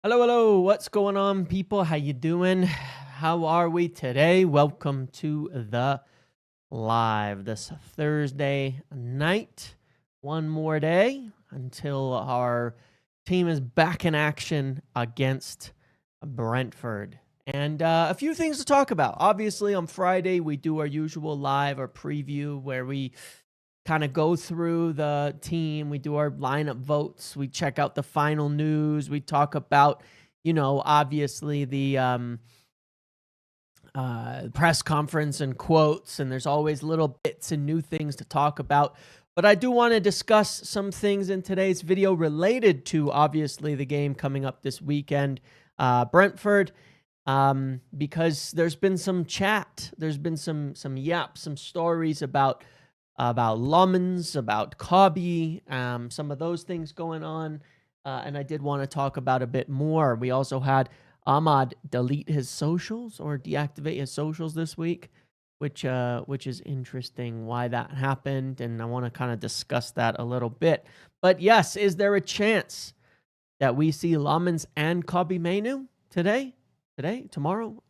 Hello, hello. What's going on, people? How you doing? How are we today? Welcome to the live this Thursday night. One more day until our team is back in action against Brentford. And a few things to talk about. Obviously, on Friday, we do our usual live or preview where we kind of go through the team. We do our lineup votes. We check out the final news. We talk about, obviously the press conference and quotes. And there's always little bits and new things to talk about. But I do want to discuss some things in today's video related to, obviously, the game coming up this weekend, Brentford. Because there's been some chat. There's been some stories about Llmens, about Kobbie, some of those things going on. And I did want to talk about a bit more. We also had Ahmad delete his socials or deactivate his socials this week, which is interesting why that happened. And I want to kind of discuss that a little bit. But yes, is there a chance that we see Lammens and Kobbie Mainoo today, tomorrow,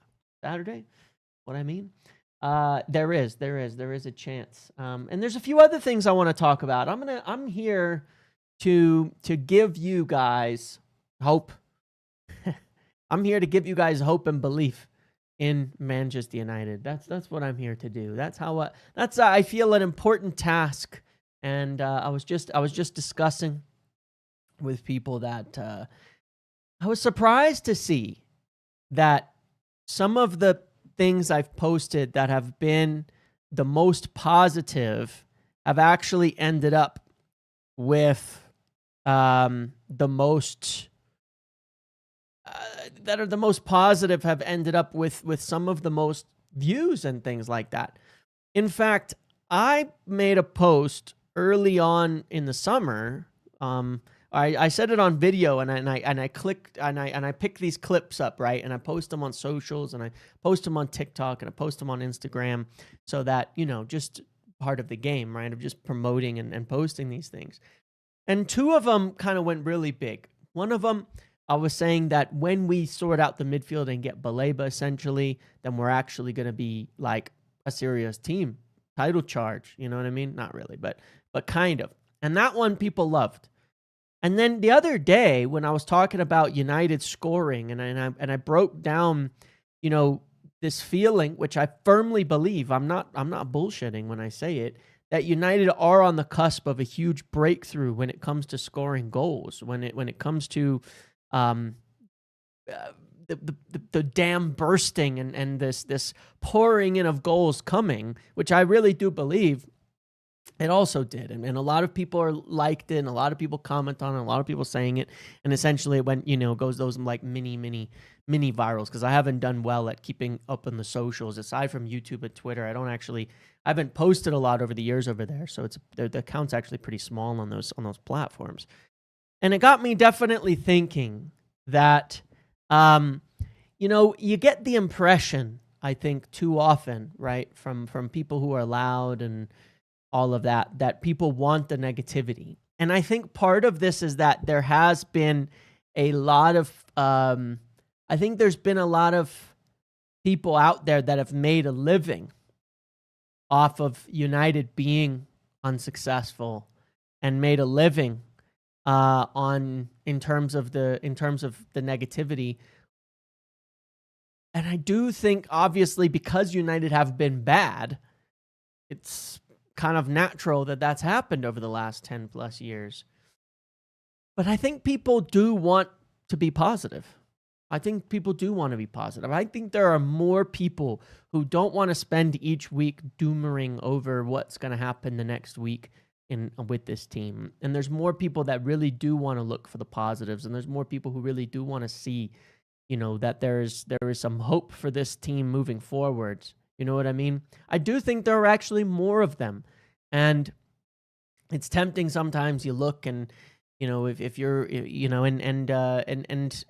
Saturday? What I mean? There is a chance. And there's a few other things I want to talk about. I'm here to give you guys hope. I'm here to give you guys hope and belief in Manchester United. That's what I'm here to do. That's I feel an important task. And I was just discussing with people that I was surprised to see that some of the things I've posted that have been the most positive have actually ended up with the most that are the most positive have ended up with some of the most views and things like that. In fact, I made a post early on in the summer. I said it on video, and I clicked and I pick these clips up, right, and I post them on socials, and I post them on TikTok, and I post them on Instagram, so that just part of the game, right, of just promoting and posting these things. And two of them kind of went really big. One of them, I was saying that when we sort out the midfield and get Baleba, essentially, then we're actually going to be like a serious team, title charge. You know what I mean? Not really, but kind of. And that one people loved. And then the other day, when I was talking about United scoring, and I broke down, this feeling, which I firmly believe, I'm not bullshitting when I say it, that United are on the cusp of a huge breakthrough when it comes to scoring goals, when it comes to the dam bursting and this pouring in of goals coming, which I really do believe. It also did, and a lot of people are liked it, and a lot of people comment on it, and a lot of people saying it, and essentially it went, goes those like mini virals, because I haven't done well at keeping up on the socials. Aside from YouTube and Twitter, I haven't posted a lot over the years over there, so the account's actually pretty small on those platforms. And it got me definitely thinking that, you get the impression, I think, too often, right, from people who are loud and all of that people want the negativity. And I think part of this is that there has been a lot of, I think there's been a lot of people out there that have made a living off of United being unsuccessful and made a living in terms of the negativity. And I do think, obviously, because United have been bad, it's kind of natural that that's happened over the last 10 plus years. But I think people do want to be positive. I think people do want to be positive. I think there are more people who don't want to spend each week doomering over what's going to happen the next week with this team. And there's more people that really do want to look for the positives. And there's more people who really do want to see, that there is some hope for this team moving forward. You know what I mean? I do think there are actually more of them. And it's tempting sometimes. You look and, if you're, and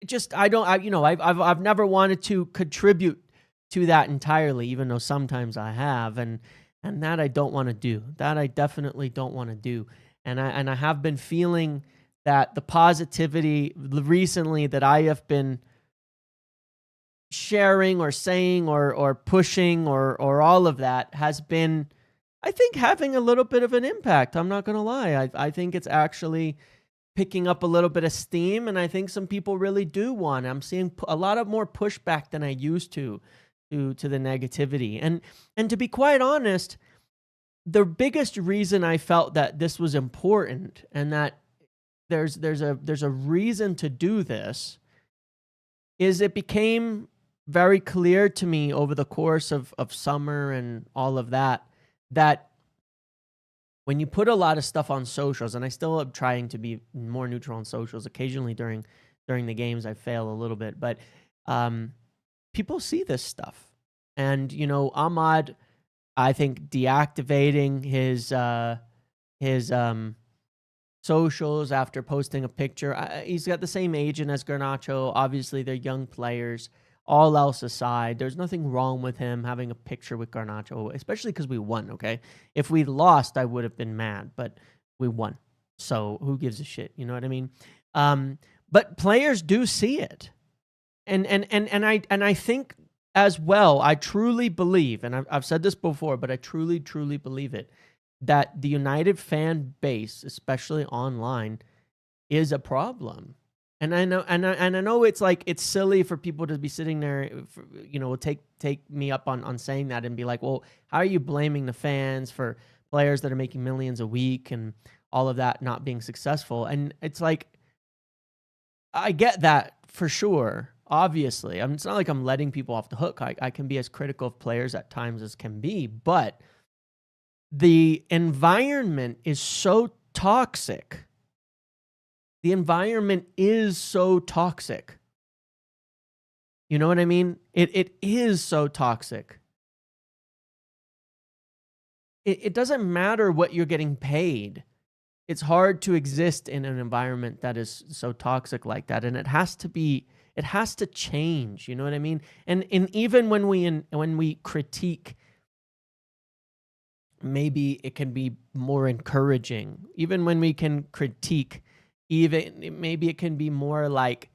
just, I've never wanted to contribute to that entirely, even though sometimes I have. And that I don't want to do. That I definitely don't want to do. And I have been feeling that the positivity recently that I have been sharing or saying or pushing or all of that has been, I think, having a little bit of an impact. I'm not going to lie. I think it's actually picking up a little bit of steam, and I think some people really do want it. I'm seeing a lot of more pushback than I used to the negativity. And to be quite honest, the biggest reason I felt that this was important and that there's a reason to do this is it became very clear to me over the course of summer and all of that when you put a lot of stuff on socials, and I still am trying to be more neutral on socials, occasionally during the games I fail a little bit, but people see this stuff. And, you know, Ahmad, I think deactivating his socials after posting a picture, he's got the same agent as Garnacho. Obviously, they're young players. All else aside, there's nothing wrong with him having a picture with Garnacho, especially because we won, okay? If we lost, I would have been mad, but we won. So who gives a shit? You know what I mean? But players do see it. And I think as well, I truly believe, and I've said this before, but I truly, truly believe it, that the United fan base, especially online, is a problem. And I know it's like, it's silly for people to be sitting there, you know, take me up on saying that and be like, well, how are you blaming the fans for players that are making millions a week and all of that not being successful? And it's like, I get that for sure. Obviously, it's not like I'm letting people off the hook. I can be as critical of players at times as can be, but the environment is so toxic. The environment is so toxic. You know what I mean? It is so toxic. It doesn't matter what you're getting paid. It's hard to exist in an environment that is so toxic like that. And it has to change. You know what I mean? And even when we critique, maybe it can be more encouraging. Even when we can critique, maybe it can be more like,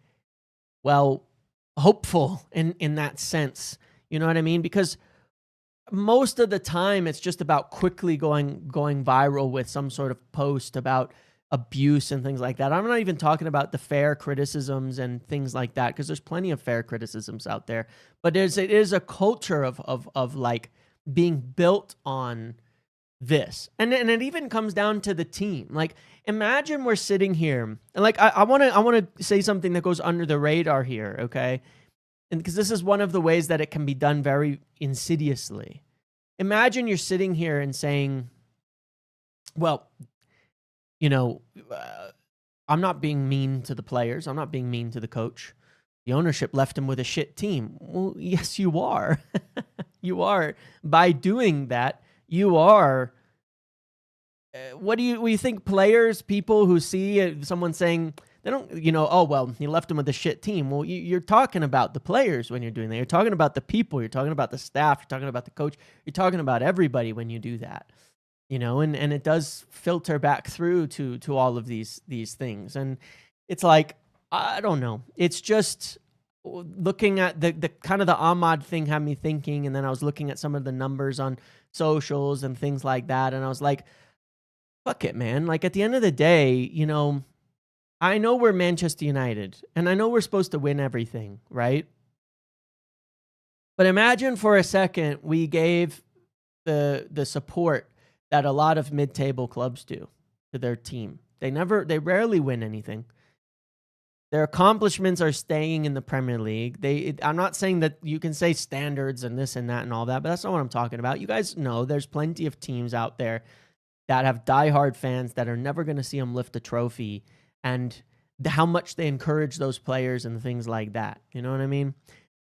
well, hopeful in that sense. You know what I mean? Because most of the time it's just about quickly going viral with some sort of post about abuse and things like that. I'm not even talking about the fair criticisms and things like that, because there's plenty of fair criticisms out there. But it is a culture of like being built on this. And it even comes down to the team. Like, imagine we're sitting here, and like I want to say something that goes under the radar here, okay? And because this is one of the ways that it can be done very insidiously. Imagine you're sitting here and saying, well, you know, I'm not being mean to the players. I'm not being mean to the coach. The ownership left him with a shit team. Well, yes, you are. You are. By doing that, you are. What do you think players, people who see someone saying, they don't, you know, oh, well, he left him with a shit team. Well, you're talking about the players when you're doing that. You're talking about the people. You're talking about the staff. You're talking about the coach. You're talking about everybody when you do that, you know, and it does filter back through to all of these things. And it's like, I don't know. It's just looking at the kind of the Ahmad thing had me thinking. And then I was looking at some of the numbers on socials and things like that. And I was like, fuck it, man. Like, at the end of the day, you know, I know we're Manchester United, and I know we're supposed to win everything, right? But imagine for a second we gave the support that a lot of mid-table clubs do to their team. They rarely win anything. Their accomplishments are staying in the Premier League. I'm not saying that you can say standards and this and that and all that, but that's not what I'm talking about. You guys know there's plenty of teams out there that have diehard fans that are never going to see them lift a trophy, and how much they encourage those players and things like that. You know what I mean?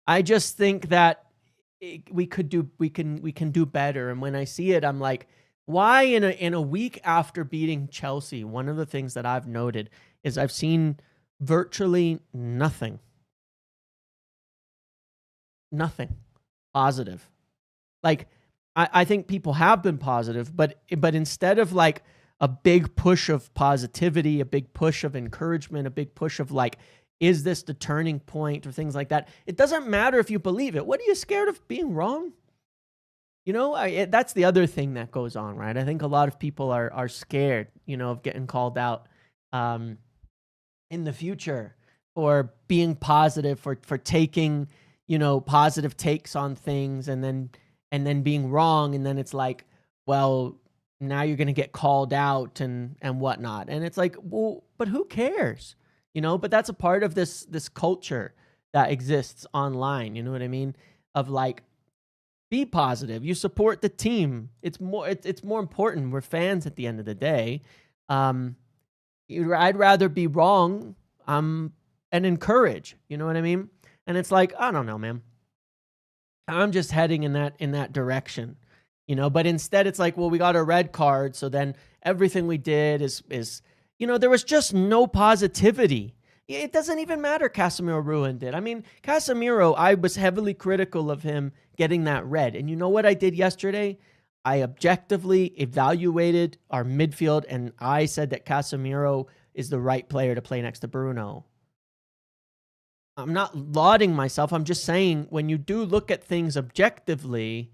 I just think that we can do better. And when I see it, I'm like, why in a week after beating Chelsea, one of the things that I've noted is I've seen virtually nothing positive. Like, I think people have been positive, but instead of like a big push of positivity, a big push of encouragement, a big push of like, is this the turning point or things like that? It doesn't matter if you believe it. What are you scared of being wrong? You know, that's the other thing that goes on, right? I think a lot of people are scared, you know, of getting called out in the future for being positive, for taking, you know, positive takes on things and then being wrong. And then it's like, well, now you're going to get called out and whatnot. And it's like, well, but who cares? You know, but that's a part of this culture that exists online. You know what I mean? Of like, be positive. You support the team. It's more important. We're fans at the end of the day. I'd rather be wrong and encourage. You know what I mean? And it's like, I don't know, man. I'm just heading in that direction. You know, but instead it's like, well, we got a red card, so then everything we did is you know, there was just no positivity. It doesn't even matter Casemiro ruined it. I mean, Casemiro, I was heavily critical of him getting that red. And you know what I did yesterday? I objectively evaluated our midfield, and I said that Casemiro is the right player to play next to Bruno. I'm not lauding myself. I'm just saying when you do look at things objectively,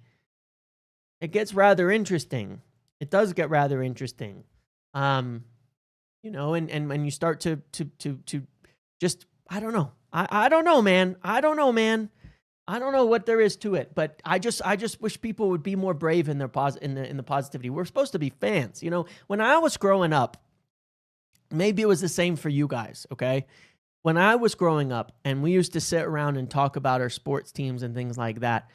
it gets rather interesting. It does get rather interesting. You know, and when you start to just, I don't know. I don't know, man. I don't know, man. I don't know what there is to it, but I just wish people would be more brave in their in the positivity. We're supposed to be fans, you know. When I was growing up, maybe it was the same for you guys, okay? When I was growing up and we used to sit around and talk about our sports teams and things like that,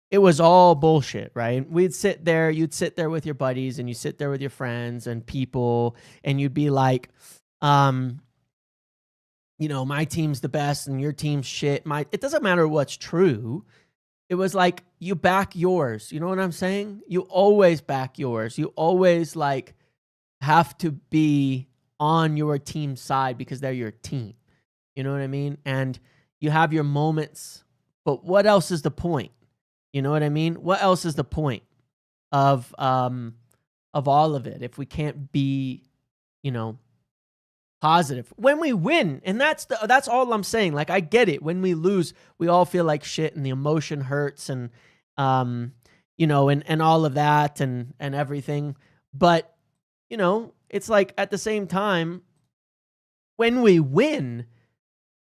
it was all bullshit, right? We'd sit there, you'd sit there with your buddies and you sit there with your friends and people and you'd be like, you know, my team's the best and your team's shit. It doesn't matter what's true. It was like, you back yours. You know what I'm saying? You always back yours. You always like have to be on your team's side because they're your team. You know what I mean? And you have your moments, but what else is the point? You know what I mean? What else is the point of all of it if we can't be, you know, positive when we win? And that's all I'm saying. Like, I get it. When we lose, we all feel like shit and the emotion hurts and you know, and all of that and everything. But, you know, it's like at the same time, when we win,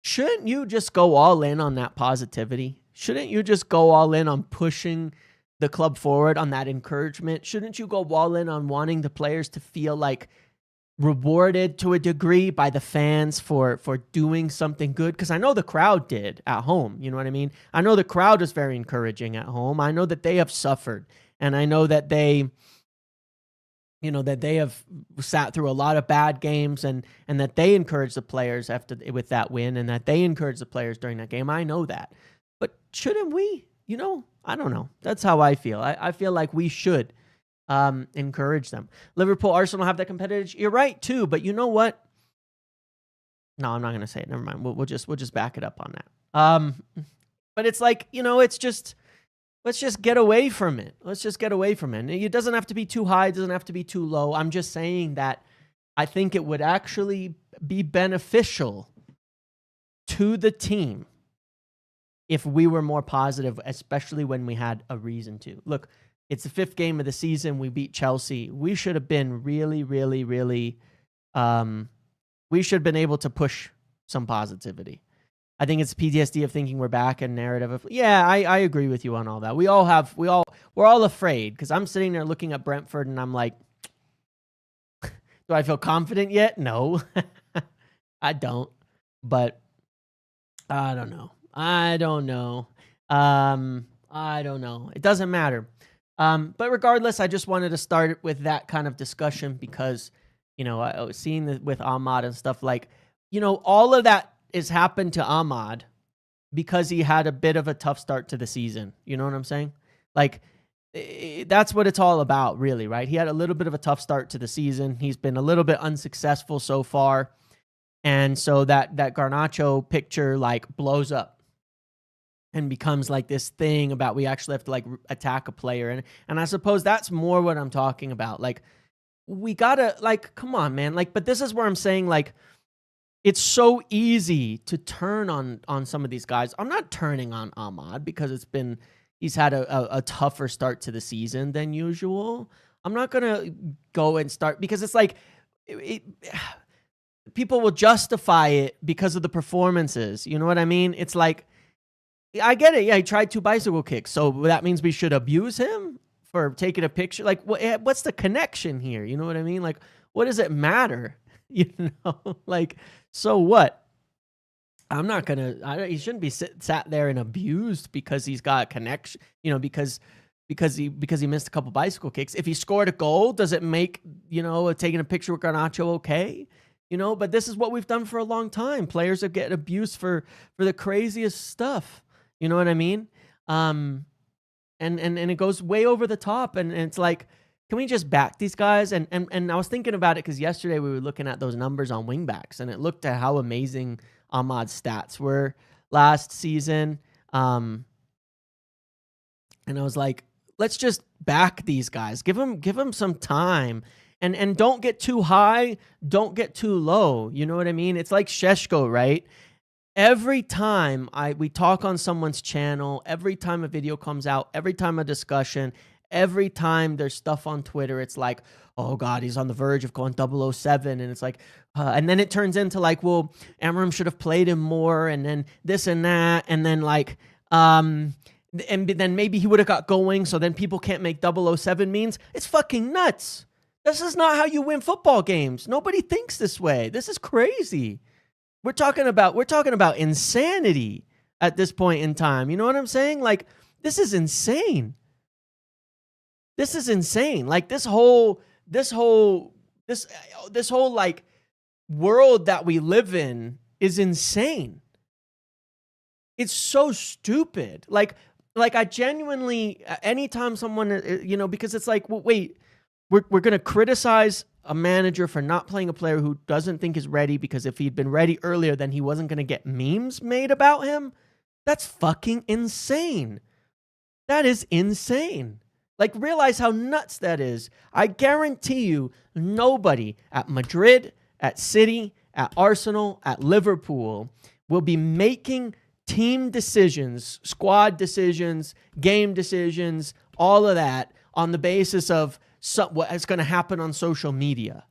shouldn't you just go all in on that positivity? Shouldn't you just go all in on pushing the club forward, on that encouragement? Shouldn't you go all in on wanting the players to feel like rewarded to a degree by the fans for doing something good? Because I know the crowd did at home. You know what I mean? I know the crowd is very encouraging at home. I know that they have suffered, and I know that they, you know, that they have sat through a lot of bad games, and that they encourage the players with that win, and that they encourage the players during that game. I know that. But shouldn't we? You know, I don't know. That's how I feel. I feel like we should encourage them. Liverpool, Arsenal have that competitive. You're right too, but you know what? No, I'm not going to say it. Never mind. We'll just back it up on that. But it's like, you know, it's just, let's just get away from it. Let's just get away from it. It doesn't have to be too high. It doesn't have to be too low. I'm just saying that I think it would actually be beneficial to the team if we were more positive, especially when we had a reason to. Look, it's the 5th game of the season. We beat Chelsea. We should have been really, really, really, we should have been able to push some positivity. I think it's PTSD of thinking we're back and narrative of, yeah, I agree with you on all that. We're all afraid, because I'm sitting there looking at Brentford and I'm like, do I feel confident yet? No, I don't, but I don't know. I don't know. It doesn't matter. But regardless, I just wanted to start with that kind of discussion because, you know, I was seeing this with Ahmad and stuff, like, you know, all of that has happened to Ahmad because he had a bit of a tough start to the season. You know what I'm saying? Like, that's what it's all about, really, right? He had a little bit of a tough start to the season. He's been a little bit unsuccessful so far. And so that Garnacho picture, like, blows up and becomes like this thing about we actually have to like attack a player. And I suppose that's more what I'm talking about. Like, we gotta, like, come on, man. Like, but this is where I'm saying, like, it's so easy to turn on some of these guys. I'm not turning on Ahmad because he's had a tougher start to the season than usual. I'm not gonna go and start because it's like people will justify it because of the performances. You know what I mean? It's like, I get it. Yeah, he tried 2 bicycle kicks, so that means we should abuse him for taking a picture. Like, what's the connection here? You know what I mean? Like, what does it matter? You know, like, so what? I'm not gonna. He shouldn't be sat there and abused because he's got a connection. You know, because he missed a couple bicycle kicks. If he scored a goal, does it make, you know, taking a picture with Garnacho okay? You know, but this is what we've done for a long time. Players have getting abused for the craziest stuff. You know what I mean? And it goes way over the top, and it's like, can we just back these guys? And I was thinking about it because yesterday we were looking at those numbers on wingbacks, and it looked at how amazing Ahmad's stats were last season. And I was like, let's just back these guys. Give them some time, and don't get too high, don't get too low. You know what I mean? It's like Šeško, right? Every time we talk on someone's channel, every time a video comes out, every time a discussion, every time there's stuff on Twitter, it's like, oh God, he's on the verge of going 007. And it's like, and then it turns into like, well, Amram should have played him more, and then this and that. And then like, and then maybe he would have got going. So then people can't make 007 means. It's fucking nuts. This is not how you win football games. Nobody thinks this way. This is crazy. We're talking about insanity at this point in time. You know what I'm saying? Like, this is insane. This is insane. Like, this whole like world that we live in is insane. It's so stupid. Like I genuinely, anytime someone, you know, because it's like, well, wait, we're going to criticize a manager for not playing a player who doesn't think is ready, because if he'd been ready earlier, then he wasn't going to get memes made about him. That's fucking insane. That is insane. Like, realize how nuts that is. I guarantee you, nobody at Madrid, at City, at Arsenal, at Liverpool will be making team decisions, squad decisions, game decisions, all of that on the basis of what's going to happen on social media,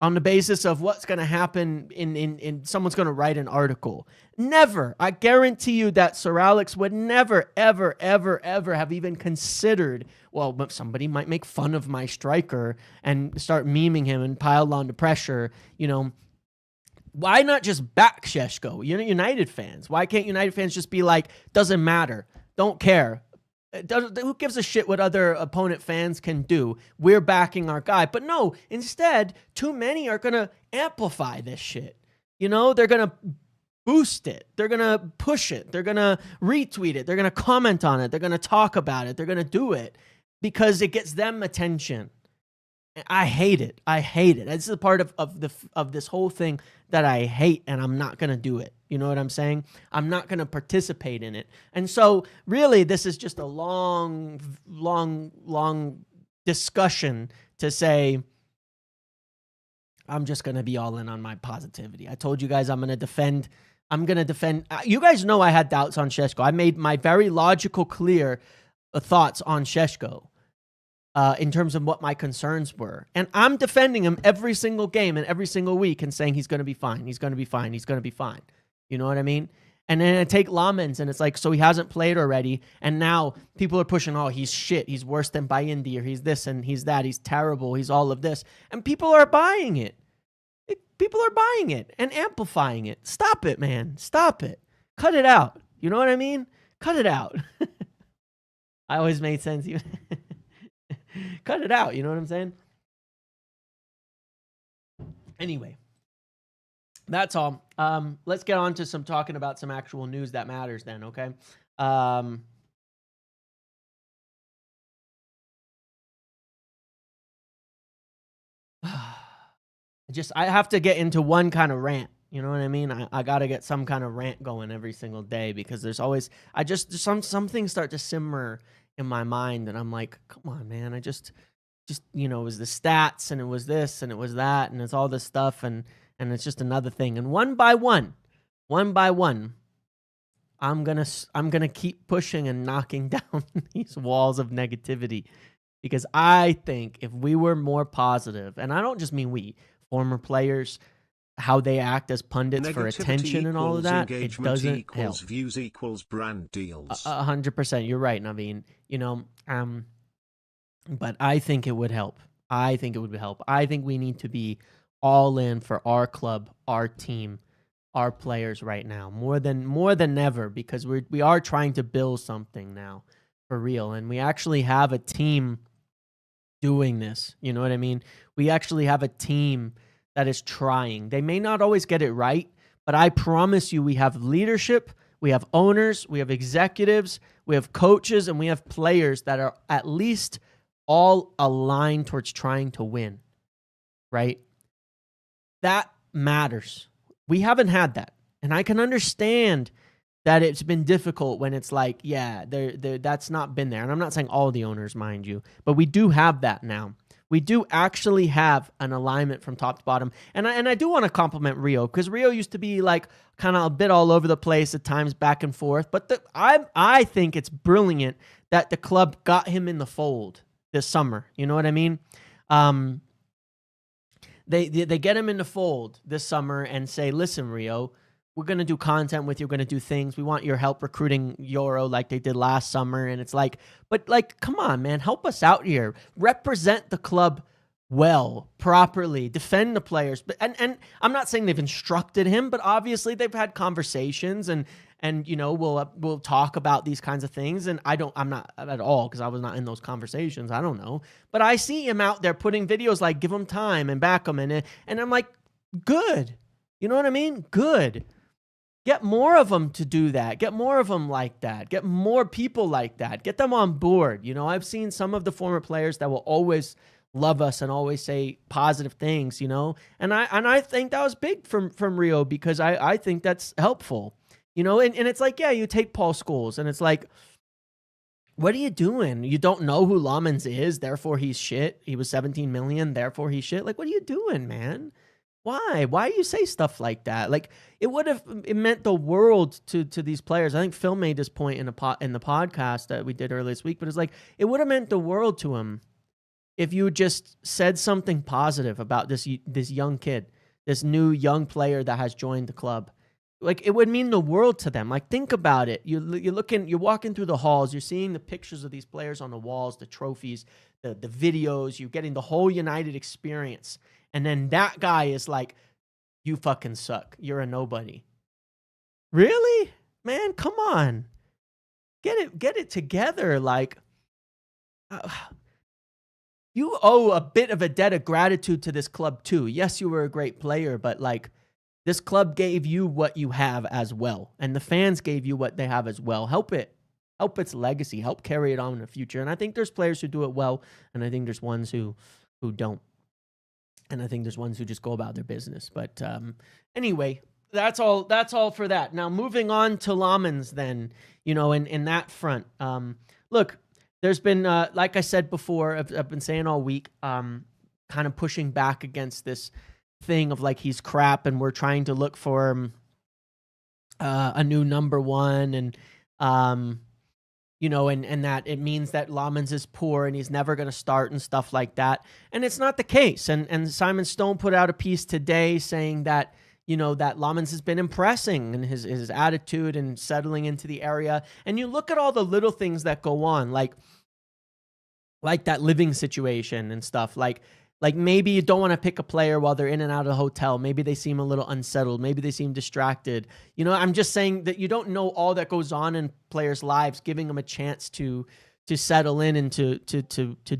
on the basis of what's going to happen in someone's going to write an article. Never. I guarantee you that Sir Alex would never, ever, ever, ever have even considered, well, somebody might make fun of my striker and start memeing him and pile on the pressure. You know, why not just back Šeško? You're United fans. Why can't United fans just be like, doesn't matter, don't care? Who gives a shit what other opponent fans can do? We're backing our guy. But no, instead, too many are going to amplify this shit. You know, they're going to boost it. They're going to push it. They're going to retweet it. They're going to comment on it. They're going to talk about it. They're going to do it because it gets them attention. I hate it. I hate it. This is the part of this whole thing that I hate, and I'm not going to do it. You know what I'm saying? I'm not going to participate in it. And so really, this is just a long discussion to say, I'm just going to be all in on my positivity. I told you guys I'm going to defend. You guys know I had doubts on Šeško. I made my very logical, clear thoughts on Šeško. In terms of what my concerns were. And I'm defending him every single game and every single week and saying he's going to be fine. He's going to be fine. He's going to be fine. You know what I mean? And then I take Llmens and it's like, so he hasn't played already. And now people are pushing, oh, he's shit. He's worse than Bayindi, or he's this and he's that. He's terrible. He's all of this. And people are buying it. People are buying it and amplifying it. Stop it, man. Stop it. Cut it out. You know what I mean? Cut it out. I always made sense. Cut it out, you know what I'm saying? Anyway, that's all. Let's get on to some talking about some actual news that matters then, okay? I have to get into one kind of rant. You know what I mean? I got to get some kind of rant going every single day, because there's always, some things start to simmer in my mind, and I'm like, come on, man, just, you know, it was the stats and it was this and it was that and it's all this stuff and it's just another thing. And one by one, I'm gonna keep pushing and knocking down these walls of negativity, because I think if we were more positive, and I don't just mean we, former players, how they act as pundits for attention and all of that, it doesn't help. Views equals brand deals. 100%. You're right, Naveen. You know, but I think it would help. I think we need to be all in for our club, our team, our players right now, more than ever, because we are trying to build something now for real, and we actually have a team doing this. You know what I mean? We actually have a team that is trying. They may not always get it right, but I promise you we have leadership, we have owners, we have executives, we have coaches, and we have players that are at least all aligned towards trying to win, right? That matters. We haven't had that. And I can understand that it's been difficult when it's like, yeah, that's not been there. And I'm not saying all the owners, mind you, but we do have that now. We do actually have an alignment from top to bottom. And I do want to compliment Rio, because Rio used to be like kind of a bit all over the place at times, back and forth. But I think it's brilliant that the club got him in the fold this summer. You know what I mean? They get him in the fold this summer and say, listen, Rio, we're going to do content with you. We're going to do things. We want your help recruiting Euro like they did last summer. And it's like, but like, come on, man, help us out here. Represent the club well, properly, defend the players. But and I'm not saying they've instructed him, but obviously they've had conversations and you know, we'll talk about these kinds of things. And I'm not at all, because I was not in those conversations. I don't know. But I see him out there putting videos like, give him time and back him. And I'm like, good. You know what I mean? Good. Get more of them to do that. Get more of them like that. Get more people like that. Get them on board. You know, I've seen some of the former players that will always love us and always say positive things, you know, and I think that was big from Rio, because I think that's helpful, you know, and it's like, yeah, you take Paul Scholes and it's like, what are you doing? You don't know who Llmens is, therefore he's shit. He was 17 million, therefore he's shit. Like, what are you doing, man? Why do you say stuff like that? Like, it meant the world to these players. I think Phil made this point in the podcast that we did earlier this week, but it's like, it would have meant the world to him if you just said something positive about this young kid, this new young player that has joined the club. Like, it would mean the world to them. Like, think about it. You're walking through the halls, you're seeing the pictures of these players on the walls, the trophies, the videos, you're getting the whole United experience. And then that guy is like, you fucking suck. You're a nobody. Really? Man, come on. Get it together. Like, you owe a bit of a debt of gratitude to this club too. Yes, you were a great player, but like, this club gave you what you have as well. And the fans gave you what they have as well. Help its legacy. Help carry it on in the future. And I think there's players who do it well. And I think there's ones who don't. And I think there's ones who just go about their business. But anyway, that's all for that. Now, moving on to Llmens then, you know, in that front. Look, there's been, like I said before, I've been saying all week, kind of pushing back against this thing of like, he's crap and we're trying to look for a new number one, and you know, and that it means that Llmens is poor and he's never going to start and stuff like that. And it's not the case. And Simon Stone put out a piece today saying that, you know, that Llmens has been impressing and his attitude and settling into the area. And you look at all the little things that go on, like that living situation and stuff. Like maybe you don't want to pick a player while they're in and out of the hotel. Maybe they seem a little unsettled. Maybe they seem distracted. You know, I'm just saying that you don't know all that goes on in players' lives, giving them a chance to settle in and to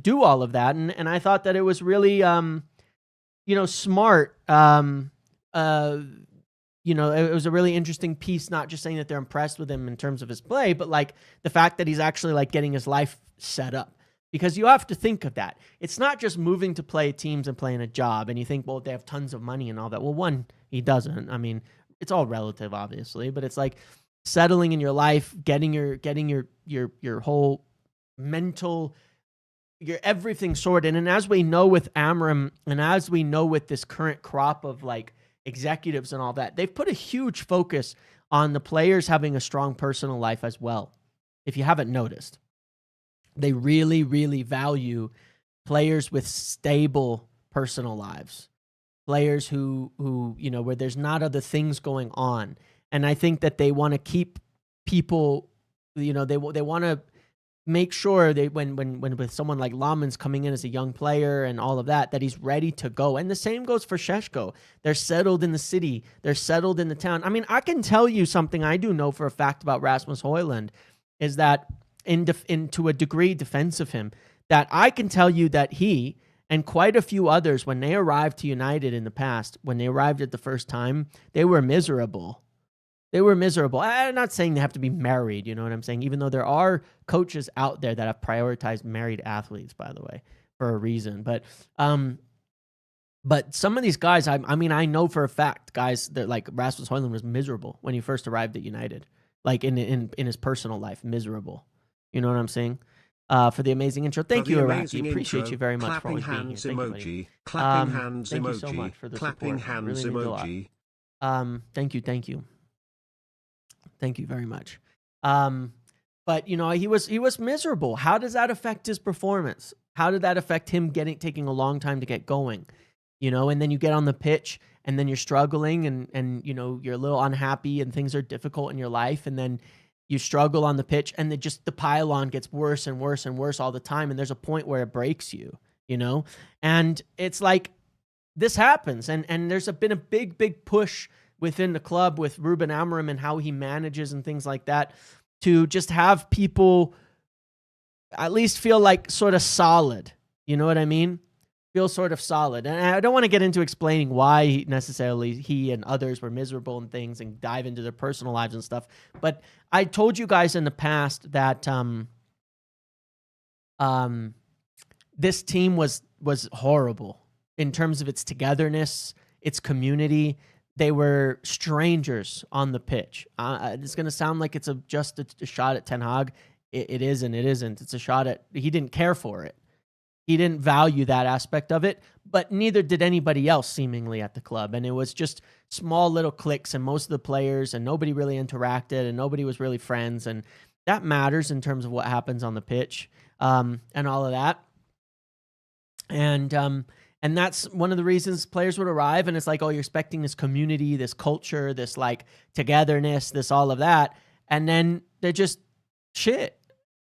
do all of that. And I thought that it was really, you know, smart. You know, it was a really interesting piece, not just saying that they're impressed with him in terms of his play, but like the fact that he's actually like getting his life set up. Because you have to think of that. It's not just moving to play teams and playing a job, and you think, well, they have tons of money and all that. Well, one, he doesn't. I mean, it's all relative, obviously, but it's like settling in your life, getting your whole mental, you're everything sorted. And as we know with Amram, and as we know with this current crop of like executives and all that, they've put a huge focus on the players having a strong personal life as well. If you haven't noticed, they really, really value players with stable personal lives, players who where there's not other things going on. And I think that they want to keep people, they want to make sure they when with someone like Llmens coming in as a young player and all of that, that he's ready to go. And the same goes for Šeško. They're settled in the city. They're settled in the town. I mean, I can tell you something I do know for a fact about Rasmus Højlund is that to a degree defense of him, that I can tell you that he and quite a few others, when they arrived to United in the past, when they arrived at the first time, they were miserable. They were miserable. I'm not saying they have to be married, you know what I'm saying? Even though there are coaches out there that have prioritized married athletes, by the way, for a reason. But some of these guys, I mean, I know for a fact, guys, that like Rasmus Højlund was miserable when he first arrived at United, like in his personal life, miserable. You know what I'm saying? For the amazing intro. Thank you, Iraqi. Appreciate you very much for always being here. Thank you, clapping hands thank emoji. You so much for the Clapping support. hands Really emoji. Thank you. Thank you very much. But he was miserable. How does that affect his performance? How did that affect him taking a long time to get going? And then you get on the pitch and then you're struggling and you're a little unhappy and things are difficult in your life, and then you struggle on the pitch and the pile-on gets worse and worse and worse all the time, and there's a point where it breaks you, and it's like this happens, and there's been a big push within the club with Ruben Amorim and how he manages and things like that to just have people at least feel like sort of solid. You know what I mean? Feel sort of solid. And I don't want to get into explaining why necessarily he and others were miserable and things and dive into their personal lives and stuff. But I told you guys in the past that this team was horrible in terms of its togetherness, its community. They were strangers on the pitch. It's going to sound like it's just a shot at Ten Hag. It isn't. It isn't. It's a shot at... He didn't care for it. He didn't value that aspect of it, but neither did anybody else seemingly at the club. And it was just small little cliques and most of the players, and nobody really interacted and nobody was really friends. And that matters in terms of what happens on the pitch and all of that. And that's one of the reasons players would arrive, and it's like, oh, you're expecting this community, this culture, this like togetherness, this all of that, and then they're just shit,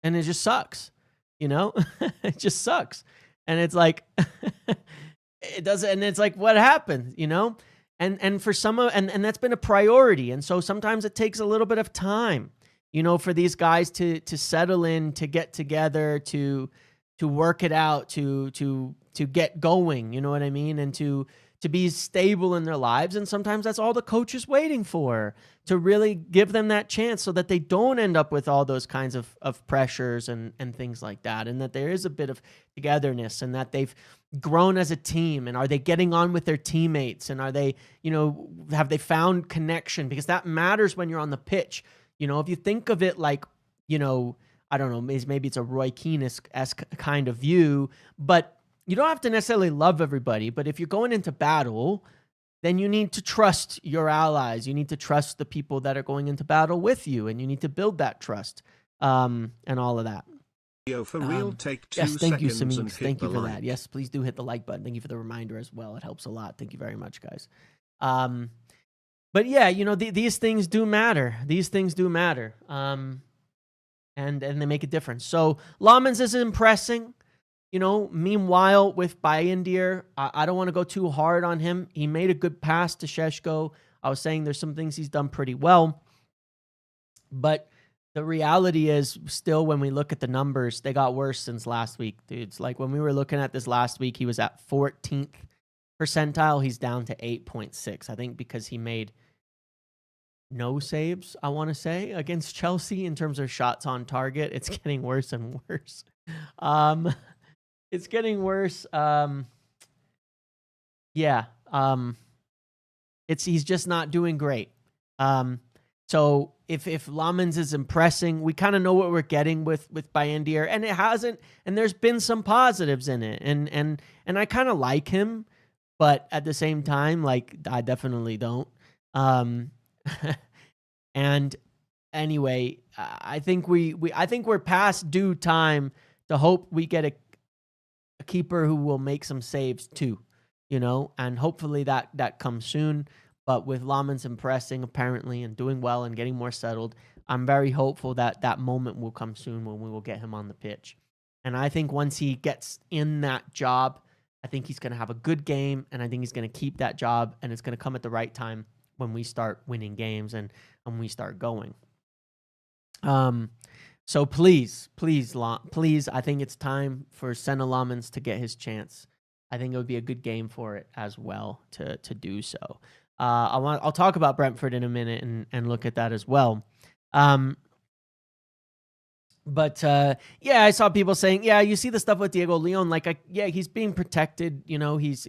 and it just sucks, it just sucks, and it's like it doesn't, and it's like what happened, and for some of, and that's been a priority, and so sometimes it takes a little bit of time, for these guys to settle in, to get together, to work it out, to get going, you know what I mean? And to be stable in their lives. And sometimes that's all the coach is waiting for, to really give them that chance so that they don't end up with all those kinds of pressures and things like that. And that there is a bit of togetherness and that they've grown as a team. And are they getting on with their teammates? And are they, have they found connection? Because that matters when you're on the pitch. If you think of it like, I don't know, maybe it's a Roy Keane-esque kind of view, but you don't have to necessarily love everybody. But if you're going into battle, then you need to trust your allies. You need to trust the people that are going into battle with you, and you need to build that trust and all of that. For real, take 2 yes, thank you, seconds Samix. and hit Thank you the for like. that. Yes, please do hit the like button. Thank you for the reminder as well. It helps a lot. Thank you very much, guys. But yeah, these things do matter. These things do matter. And they make a difference. So Llmens is impressing. Meanwhile, with Bayindir, I don't want to go too hard on him. He made a good pass to Šeško. I was saying there's some things he's done pretty well. But the reality is, still, when we look at the numbers, they got worse since last week, dudes. Like, when we were looking at this last week, he was at 14th percentile. He's down to 8.6, I think, because he made no saves, I want to say, against Chelsea in terms of shots on target. It's getting worse and worse. It's getting worse. He's just not doing great. So if Llmens is impressing, we kind of know what we're getting with Bayendier, and it hasn't. And there's been some positives in it, and I kind of like him, but at the same time, like I definitely don't. And anyway, I think we're past due time to hope we get a keeper who will make some saves too, and hopefully that comes soon. But with Llmens impressing apparently and doing well and getting more settled, I'm very hopeful that moment will come soon when we will get him on the pitch. And I think once he gets in that job, I think he's going to have a good game, and I think he's going to keep that job, and it's going to come at the right time when we start winning games and we start going. So please, I think it's time for Senna Llmens to get his chance. I think it would be a good game for it as well to do so. I'll talk about Brentford in a minute and look at that as well. But yeah, I saw people saying, yeah, you see the stuff with Diego Leon, like, yeah, he's being protected. He's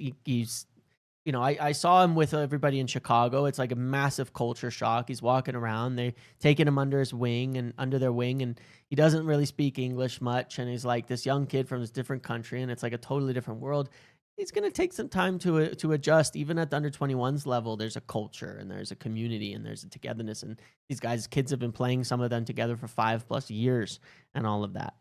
I saw him with everybody in Chicago. It's like a massive culture shock. He's walking around. They're taking him under their wing, and he doesn't really speak English much. And he's like this young kid from this different country, and it's like a totally different world. He's going to take some time to adjust. Even at the under-21s level, there's a culture, and there's a community, and there's a togetherness. And these kids have been playing, some of them together for 5+ years and all of that.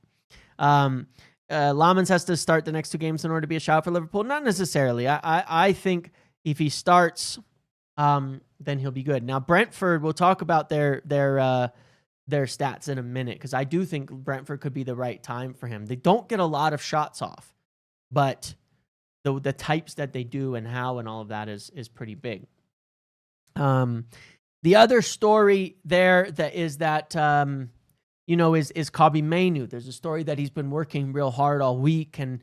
Llmens has to start the next 2 games in order to be a shout for Liverpool. Not necessarily. I think if he starts, then he'll be good. Now, Brentford, we'll talk about their stats in a minute, because I do think Brentford could be the right time for him. They don't get a lot of shots off, but the types that they do and how and all of that is pretty big. The other story there that is Kobbie Mainoo. There's a story that he's been working real hard all week and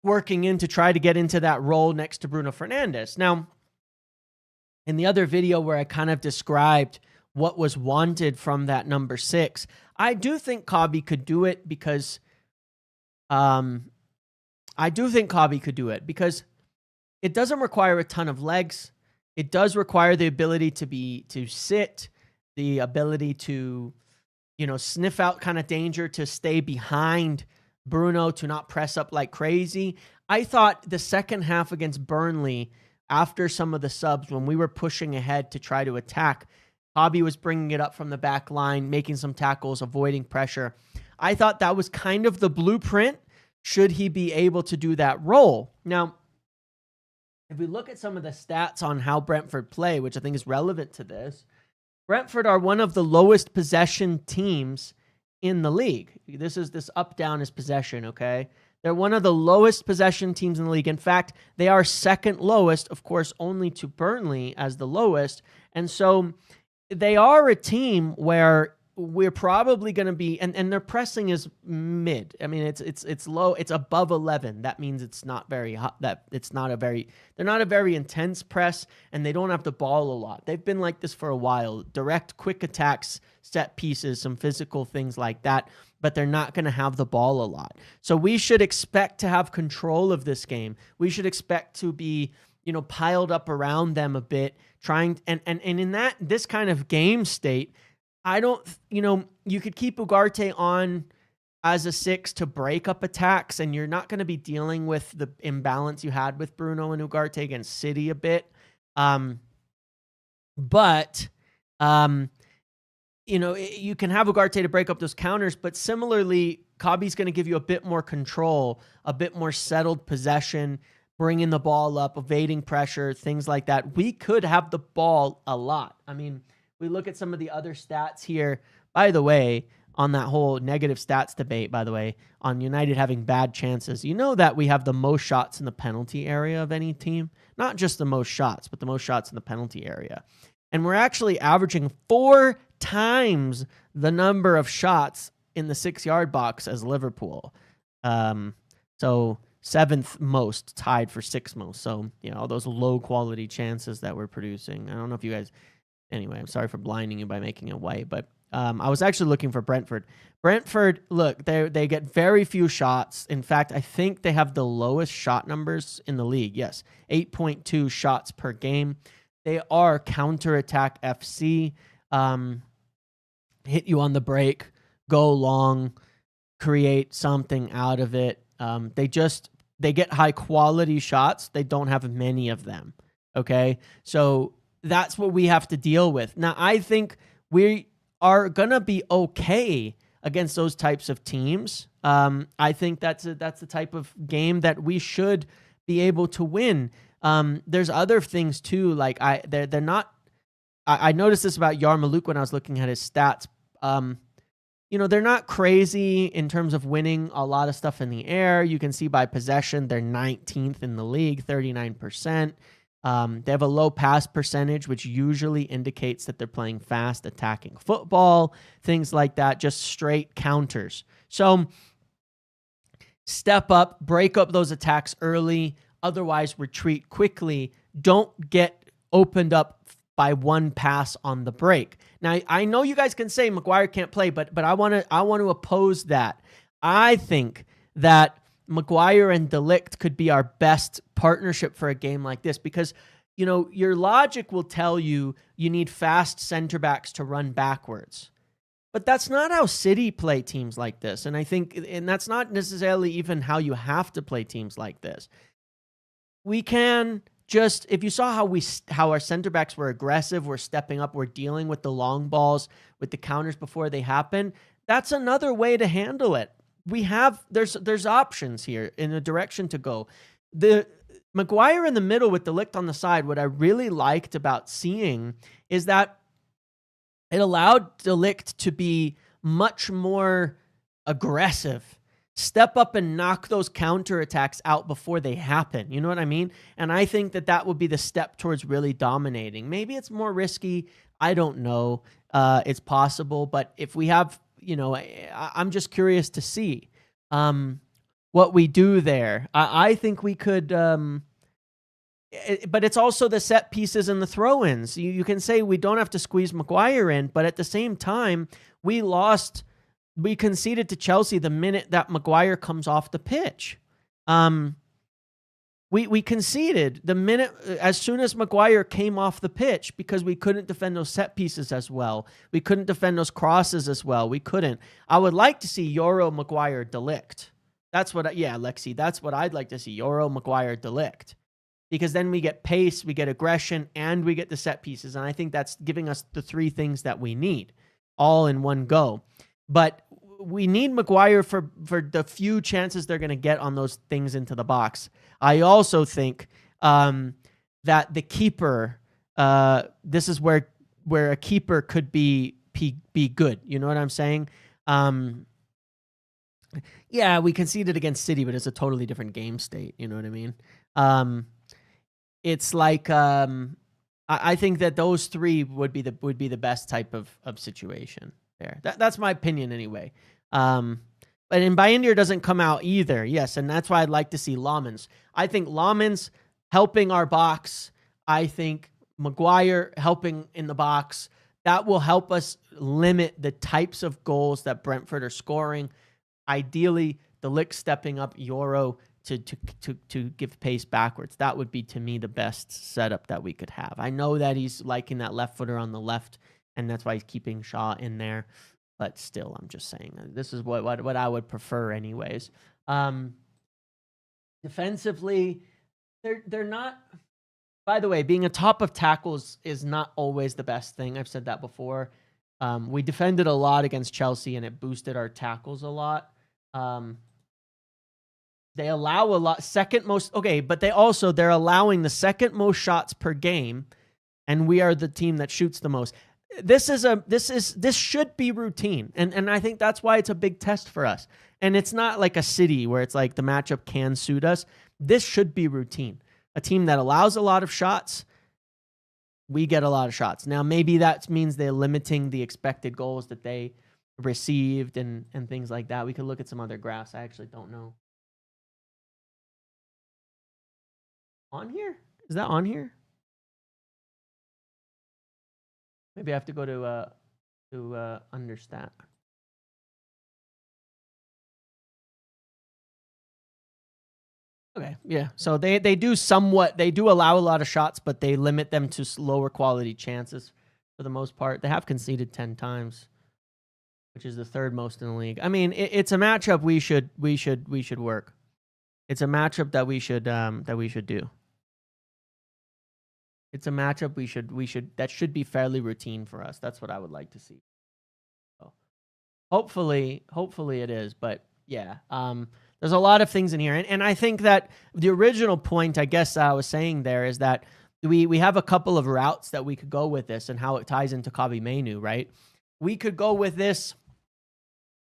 working in to try to get into that role next to Bruno Fernandes. Now, in the other video where I kind of described what was wanted from that number 6, I do think Kobbie could do it because it doesn't require a ton of legs. It does require the ability to sit, the ability to sniff out kind of danger, to stay behind Bruno, to not press up like crazy. I thought the second half against Burnley, after some of the subs, when we were pushing ahead to try to attack, Kobbie was bringing it up from the back line, making some tackles, avoiding pressure. I thought that was kind of the blueprint should he be able to do that role. Now, if we look at some of the stats on how Brentford play, which I think is relevant to this, Brentford are one of the lowest possession teams in the league. This up down is possession, okay? They're one of the lowest possession teams in the league. In fact, they are second lowest, of course, only to Burnley as the lowest. And so they are a team where we're probably going to be, and their pressing is mid. I mean, it's low. It's above 11. That means it's not very hot. They're not a very intense press, and they don't have the ball a lot. They've been like this for a while. Direct, quick attacks, set pieces, some physical things like that, but they're not going to have the ball a lot. So we should expect to have control of this game. We should expect to be, piled up around them a bit, trying, and in this kind of game state, I don't, you could keep Ugarte on as a 6 to break up attacks, and you're not going to be dealing with the imbalance you had with Bruno and Ugarte against City a bit. But you can have Ugarte to break up those counters, but similarly, Kobbie's going to give you a bit more control, a bit more settled possession, bringing the ball up, evading pressure, things like that. We could have the ball a lot. I mean, we look at some of the other stats here. By the way, on that whole negative stats debate, by the way, on United having bad chances, you know that we have the most shots in the penalty area of any team. Not just the most shots, but the most shots in the penalty area. And we're actually averaging 4 times the number of shots in the 6-yard box as Liverpool. So 7th most, tied for 6th most. So, all those low quality chances that we're producing. I don't know if you guys... Anyway, I'm sorry for blinding you by making it white, but I was actually looking for Brentford. Brentford, look, they get very few shots. In fact, I think they have the lowest shot numbers in the league. Yes, 8.2 shots per game. They are counterattack FC. hit you on the break, go long, create something out of it. They get high quality shots. They don't have many of them. Okay. So that's what we have to deal with. Now, I think we are going to be okay against those types of teams. I think that's the type of game that we should be able to win. There's other things too. Like they're not, I noticed this about Yarmouk when I was looking at his stats. They're not crazy in terms of winning a lot of stuff in the air. You can see by possession, they're 19th in the league, 39%. They have a low pass percentage, which usually indicates that they're playing fast attacking football, things like that, just straight counters. So step up, break up those attacks early, otherwise retreat quickly. Don't get opened up by one pass on the break. Now, I know you guys can say Maguire can't play, but I want to oppose that. I think that Maguire and De Ligt could be our best partnership for a game like this because, your logic will tell you need fast center backs to run backwards. But that's not how City play teams like this. And that's not necessarily even how you have to play teams like this. We can just, if you saw how our center backs were aggressive, we're stepping up, we're dealing with the long balls, with the counters before they happen, that's another way to handle it. There's options here in a direction to go. The Maguire in the middle with De Ligt on the side, what I really liked about seeing is that it allowed De Ligt to be much more aggressive. Step up and knock those counterattacks out before they happen. You know what I mean? And I think that would be the step towards really dominating. Maybe it's more risky. I don't know. It's possible. But if we have, I'm just curious to see what we do there. I think we could, but it's also the set pieces and the throw-ins. You can say we don't have to squeeze Maguire in, but at the same time, we conceded to Chelsea the minute that Maguire comes off the pitch. We conceded the minute, as soon as Maguire came off the pitch, because we couldn't defend those set pieces as well. We couldn't defend those crosses as well. We couldn't. I would like to see Euro, Maguire, De Ligt. Lexi, that's what I'd like to see. Euro, Maguire, De Ligt. Because then we get pace, we get aggression, and we get the set pieces. And I think that's giving us the three things that we need all in one go. But we need Maguire for the few chances they're going to get on those things into the box. I also think that the keeper, this is where a keeper could be good. You know what I'm saying? We conceded against City, but it's a totally different game state. You know what I mean? It's like I think that those three would be the best type of situation there. That's my opinion anyway. But Bayindir doesn't come out either. Yes, and that's why I'd like to see Llmens. I think Llmens helping our box. I think Maguire helping in the box. That will help us limit the types of goals that Brentford are scoring. Ideally, De Ligt stepping up Euro to give pace backwards. That would be, to me, the best setup that we could have. I know that he's liking that left footer on the left, and that's why he's keeping Shaw in there. But still, I'm just saying, this is what I would prefer anyways. Defensively, they're not... By the way, being a top of tackles is not always the best thing. I've said that before. We defended a lot against Chelsea, and it boosted our tackles a lot. They allow a lot, second most... Okay, but they're allowing the second most shots per game, and we are the team that shoots the most. This should be routine, and I think that's why it's a big test for us. And it's not like a City where it's like the matchup can suit us. This should be routine. A team that allows a lot of shots, we get a lot of shots. Now, maybe that means they're limiting the expected goals that they received and things like that. We could look at some other graphs. I actually don't know. On here? Is that on here? Maybe I have to go to understat. Okay, yeah. So they do allow a lot of shots, but they limit them to lower quality chances. for the most part. They have conceded 10 times, which is the third most in the league. I mean, it's a matchup we should work. It's a matchup that we should do. It's a matchup that should be fairly routine for us. That's what I would like to see. So hopefully it is, but yeah. There's a lot of things in here. And I think that the original point, I guess I was saying there, is that we have a couple of routes that we could go with this and how it ties into Kobbie menu, right? We could go with this.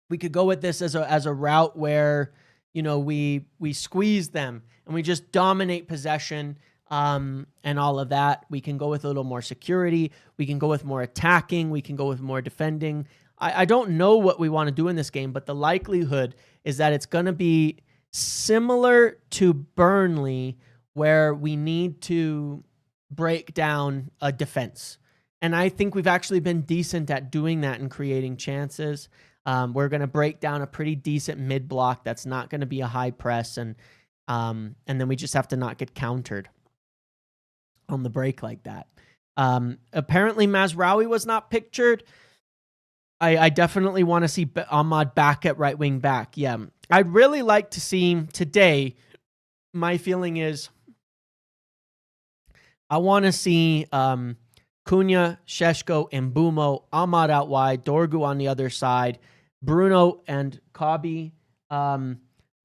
We could go with this as a route where, you know, we squeeze them and we just dominate possession and all of that. We can go with a little more security. We can go with more attacking. We can go with more defending. I don't know what we want to do in this game, but the likelihood is that it's going to be similar to Burnley, where we need to break down a defense. And I think we've actually been decent at doing that and creating chances. We're going to break down a pretty decent mid block that's not going to be a high press, and then we just have to not get countered on the break like that. Apparently Mazraoui was not pictured. I definitely want to see Ahmad back at right wing back. Yeah, I'd really like to see today. My feeling is I want to see Cunha, Šeško, and Mbeumo, Ahmad out wide, Dorgu on the other side, Bruno and Kobbie,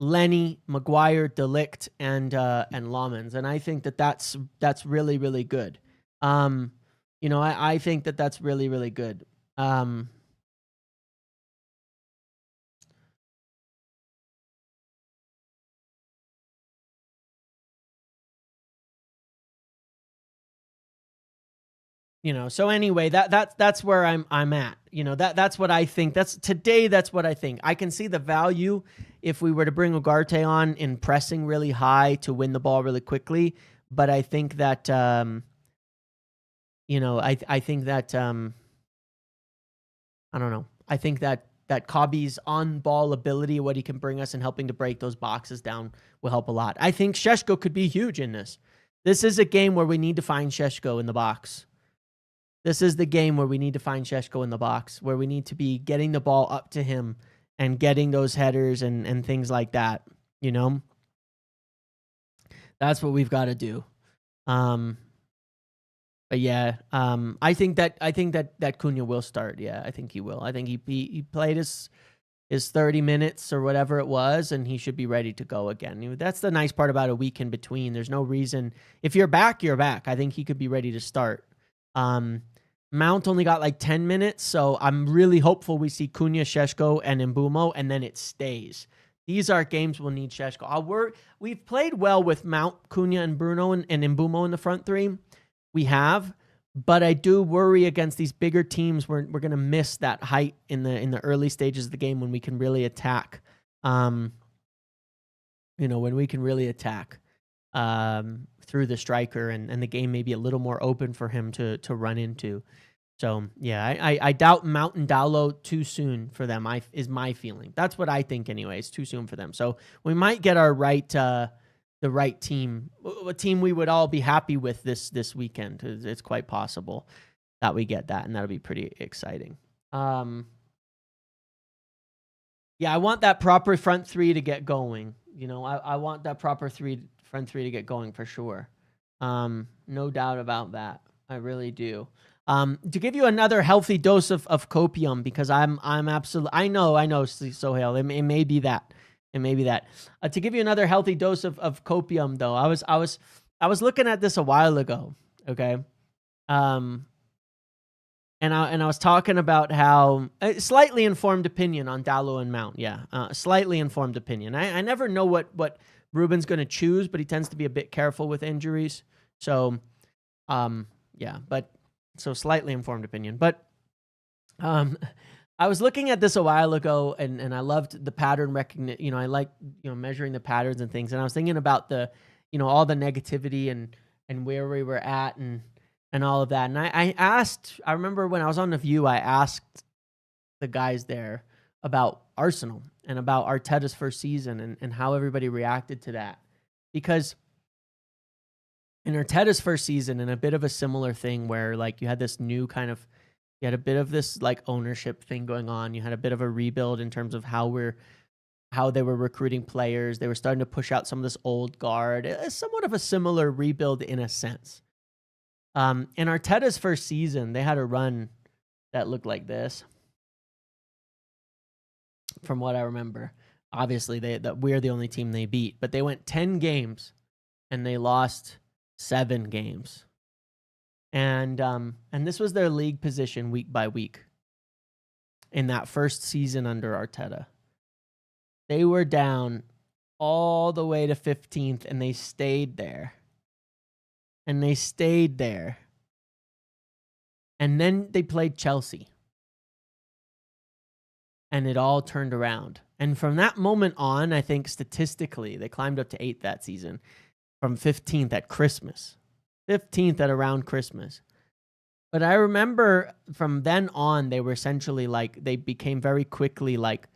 Lenny, Maguire, De Ligt, and Llmens. And I think that's really, really good. You know, I think that's really, really good. You know, so anyway, that's where I'm at. You know, that's what I think. That's what I think. I can see the value if we were to bring Ugarte on in pressing really high to win the ball really quickly. But I think that you know, I think that I don't know. I think that Kobbie's on-ball ability, what he can bring us in helping to break those boxes down, will help a lot. I think Šeško could be huge in this. This is a game where we need to find Šeško in the box. This is the game where we need to find Šeško in the box, where we need to be getting the ball up to him and getting those headers and things like that. You know, that's what we've got to do. But yeah, I think that Cunha will start. Yeah, I think he will. I think he played his 30 minutes or whatever it was, and he should be ready to go again. That's the nice part about a week in between. There's no reason. If you're back, you're back. I think he could be ready to start. Mount only got like 10 minutes, so I'm really hopeful we see Cunha, Šeško, and Mbeumo, and then it stays. These are games we'll need Šeško. We've played well with Mount, Cunha, and Bruno and Mbeumo in the front three. We have, but I do worry against these bigger teams. We're going to miss that height in the early stages of the game when we can really attack. You know, when we can really attack. Through the striker, and the game may be a little more open for him to run into. So yeah, I doubt Mount and Dowlow too soon for them. Is my feeling. That's what I think anyway. It's too soon for them. So we might get our the right team, a team we would all be happy with this weekend. It's quite possible that we get that, and that'll be pretty exciting. Yeah, I want that proper front three to get going. You know, I want that proper front three to get going for sure. No doubt about that. I really do. To give you another healthy dose of copium, because I'm absolutely, I know, Sohail, it may be that. It may be that. To give you another healthy dose of copium, though, I was looking at this a while ago. Okay. And I was talking about how slightly informed opinion on Dalot and Mount. Yeah. Slightly informed opinion. I never know what Ruben's going to choose, but he tends to be a bit careful with injuries. So, yeah, but so slightly informed opinion. But I was looking at this a while ago, and I loved the pattern recognition. You know, I like, you know, measuring the patterns and things. And I was thinking about the, you know, all the negativity and where we were at and all of that. And I remember when I was on The View, I asked the guys there about Arsenal and about Arteta's first season and how everybody reacted to that. Because in Arteta's first season, and a bit of a similar thing where like you had this new kind of, you had a bit of this like ownership thing going on. You had a bit of a rebuild in terms of how they were recruiting players. They were starting to push out some of this old guard. It's somewhat of a similar rebuild in a sense. In Arteta's first season, they had a run that looked like this. From what I remember, obviously we're the only team they beat, but they went 10 games and they lost 7 games. And this was their league position week by week in that first season under Arteta. They were down all the way to 15th, and they stayed there. And they stayed there. And then they played Chelsea. And it all turned around. And from that moment on, I think statistically, they climbed up to 8th that season from 15th at Christmas. 15th at around Christmas. But I remember from then on, they were essentially like, they became very quickly like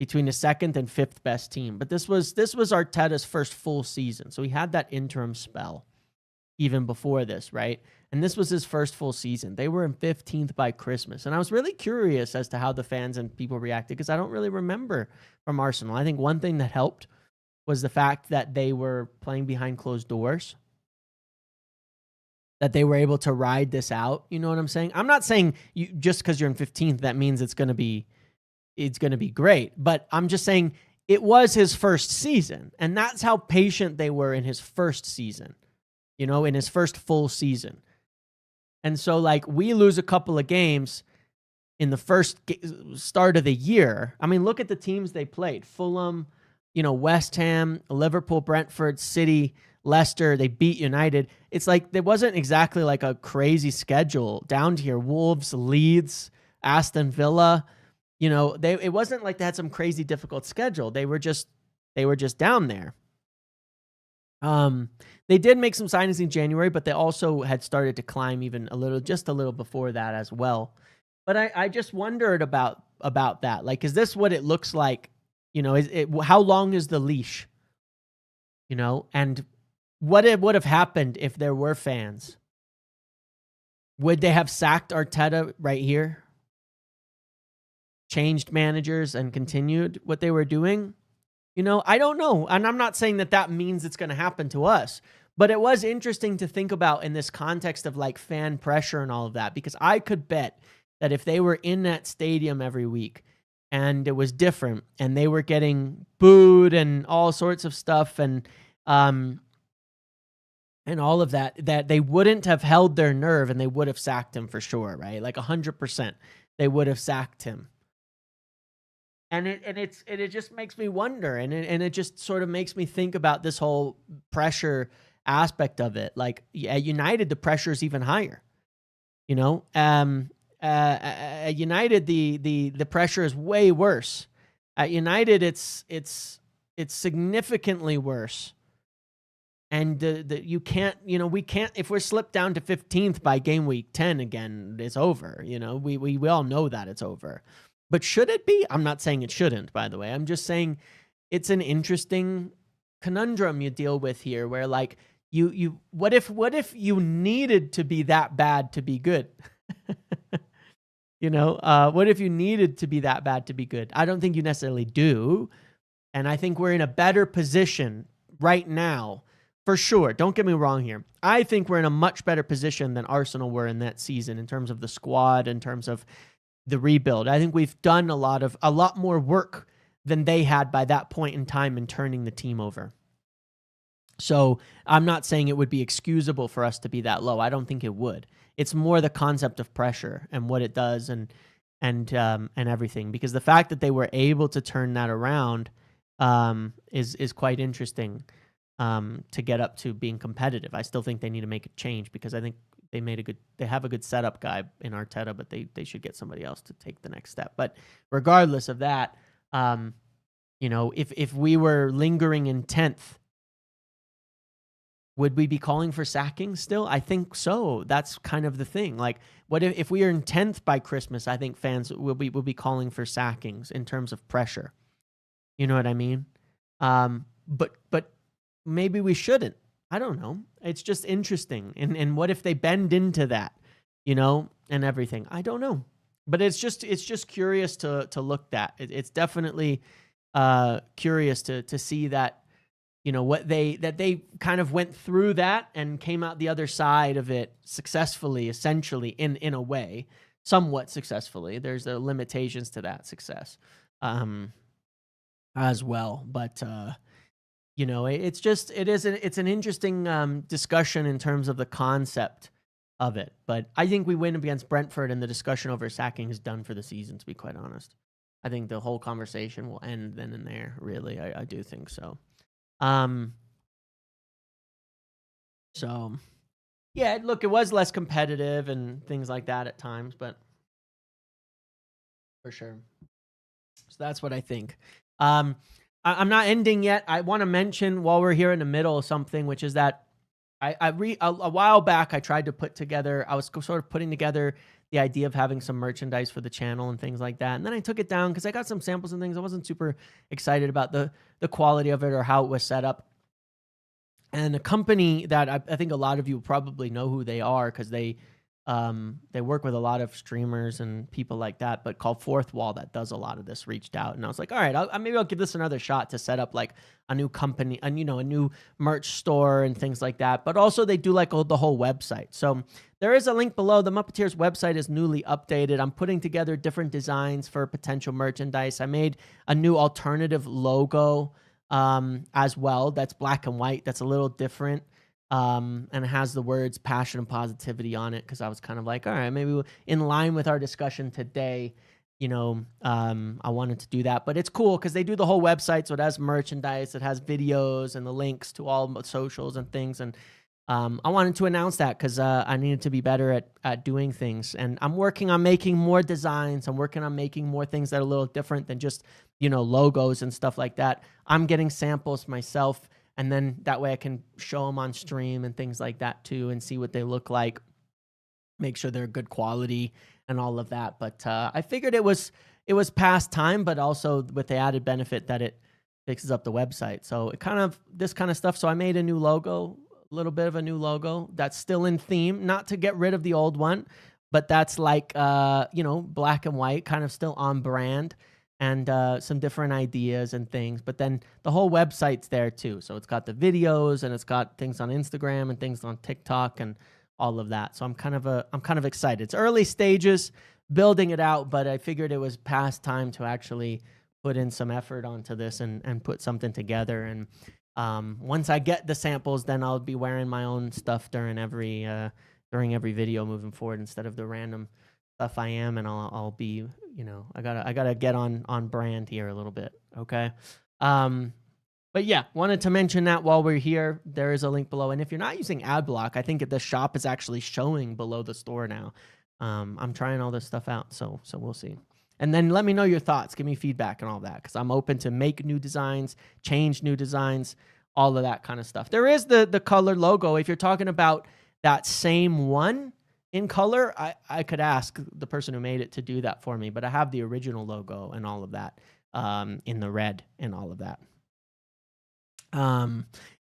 between the 2nd and 5th best team. But this was Arteta's first full season. So he had that interim spell even before this, right? And this was his first full season. They were in 15th by Christmas. And I was really curious as to how the fans and people reacted because I don't really remember from Arsenal. I think one thing that helped was the fact that they were playing behind closed doors, that they were able to ride this out. You know what I'm saying? I'm not saying just because you're in 15th, that means it's going to be great. But I'm just saying it was his first season. And that's how patient they were in his first season, you know, in his first full season. And so, like, we lose a couple of games in the first start of the year. I mean, look at the teams they played. Fulham, you know, West Ham, Liverpool, Brentford, City, Leicester. They beat United. It's like there wasn't exactly like a crazy schedule down to here. Wolves, Leeds, Aston Villa. You know, it wasn't like they had some crazy difficult schedule. They were just down there. They did make some signings in January, but they also had started to climb just a little before that as well. But I just wondered about that. Like, is this what it looks like? You know, how long is the leash? You know, and what it would have happened if there were fans? Would they have sacked Arteta right here? Changed managers and continued what they were doing? You know, I don't know. And I'm not saying that means it's going to happen to us. But it was interesting to think about in this context of like fan pressure and all of that, because I could bet that if they were in that stadium every week and it was different and they were getting booed and all sorts of stuff and all of that they wouldn't have held their nerve and they would have sacked him for sure, right? Like 100%, they would have sacked him. And it just makes me wonder, and it just sort of makes me think about this whole pressure aspect of it. Like at United, the pressure is even higher. You know, at United, the pressure is way worse. At United, it's significantly worse. And you can't, you know, we can't, if we're slipped down to 15th by game week 10 again, it's over. You know, we all know that it's over. But should it be? I'm not saying it shouldn't, by the way. I'm just saying it's an interesting conundrum you deal with here where like what if you needed to be that bad to be good? You know, what if you needed to be that bad to be good? I don't think you necessarily do. And I think we're in a better position right now, for sure. Don't get me wrong here. I think we're in a much better position than Arsenal were in that season in terms of the squad, in terms of the rebuild. I think we've done a lot more work than they had by that point in time in turning the team over. So I'm not saying it would be excusable for us to be that low. I don't think it would. It's more the concept of pressure and what it does and everything. Because the fact that they were able to turn that around is quite interesting to get up to being competitive. I still think they need to make a change because I think they have a good setup guy in Arteta, but they should get somebody else to take the next step. But regardless of that, you know, if we were lingering in 10th, would we be calling for sacking still? I think so. That's kind of the thing. Like, what if we are in 10th by Christmas? I think fans will be calling for sackings in terms of pressure. You know what I mean? But maybe we shouldn't. I don't know. It's just interesting. And what if they bend into that, and everything? I don't know. But it's just curious to look at. It's definitely curious to see that, what they kind of went through that and came out the other side of it successfully, essentially, in a way, somewhat successfully. There's limitations to that success as well. But it's an interesting discussion in terms of the concept of it. But I think we win against Brentford, and the discussion over sacking is done for the season, to be quite honest. I think the whole conversation will end then and there, really. I do think so. So, yeah, look, it was less competitive and things like that at times, but for sure. So that's what I think. I'm not ending yet. I want to mention while we're here in the middle something, which is that a while back I tried to put together. I was sort of putting together the idea of having some merchandise for the channel and things like that, and then I took it down because I got some samples and things. I wasn't super excited about the quality of it or how it was set up. And a company that I think a lot of you probably know who they are because they work with a lot of streamers and people like that, but called Fourth Wall, that does a lot of this, reached out. And I was like, all right, maybe I'll give this another shot to set up like a new company and, a new merch store and things like that. But also they do like the whole website. So there is a link below. The Muppeteers website is newly updated. I'm putting together different designs for potential merchandise. I made a new alternative logo as well. That's black and white. That's a little different. And it has the words passion and positivity on it. Cause I was kind of like, all right, maybe in line with our discussion today, I wanted to do that, but it's cool cause they do the whole website. So it has merchandise, it has videos and the links to all the socials and things. And, I wanted to announce that cause, I needed to be better at doing things, and I'm working on making more designs. I'm working on making more things that are a little different than just, logos and stuff like that. I'm getting samples myself. And then that way I can show them on stream and things like that too, and see what they look like, make sure they're good quality and all of that. But I figured it was past time, but also with the added benefit that it fixes up the website. So this kind of stuff. So I made a new logo, a little bit of a new logo that's still in theme, not to get rid of the old one, but that's like, black and white, kind of still on brand. And some different ideas and things, but then the whole website's there too. So it's got the videos and it's got things on Instagram and things on TikTok and all of that. So I'm kind of excited. It's early stages building it out, but I figured it was past time to actually put in some effort onto this and put something together. And once I get the samples, then I'll be wearing my own stuff during every video moving forward instead of the random stuff I am, and I'll be, I gotta get on brand here a little bit. Okay. But yeah, wanted to mention that while we're here. There is a link below. And if you're not using AdBlock, I think the shop is actually showing below the store now. I'm trying all this stuff out. So we'll see. And then let me know your thoughts. Give me feedback and all that, because I'm open to make new designs, change new designs, all of that kind of stuff. There is the color logo. If you're talking about that same one in color, I could ask the person who made it to do that for me, but I have the original logo and all of that in the red and all of that.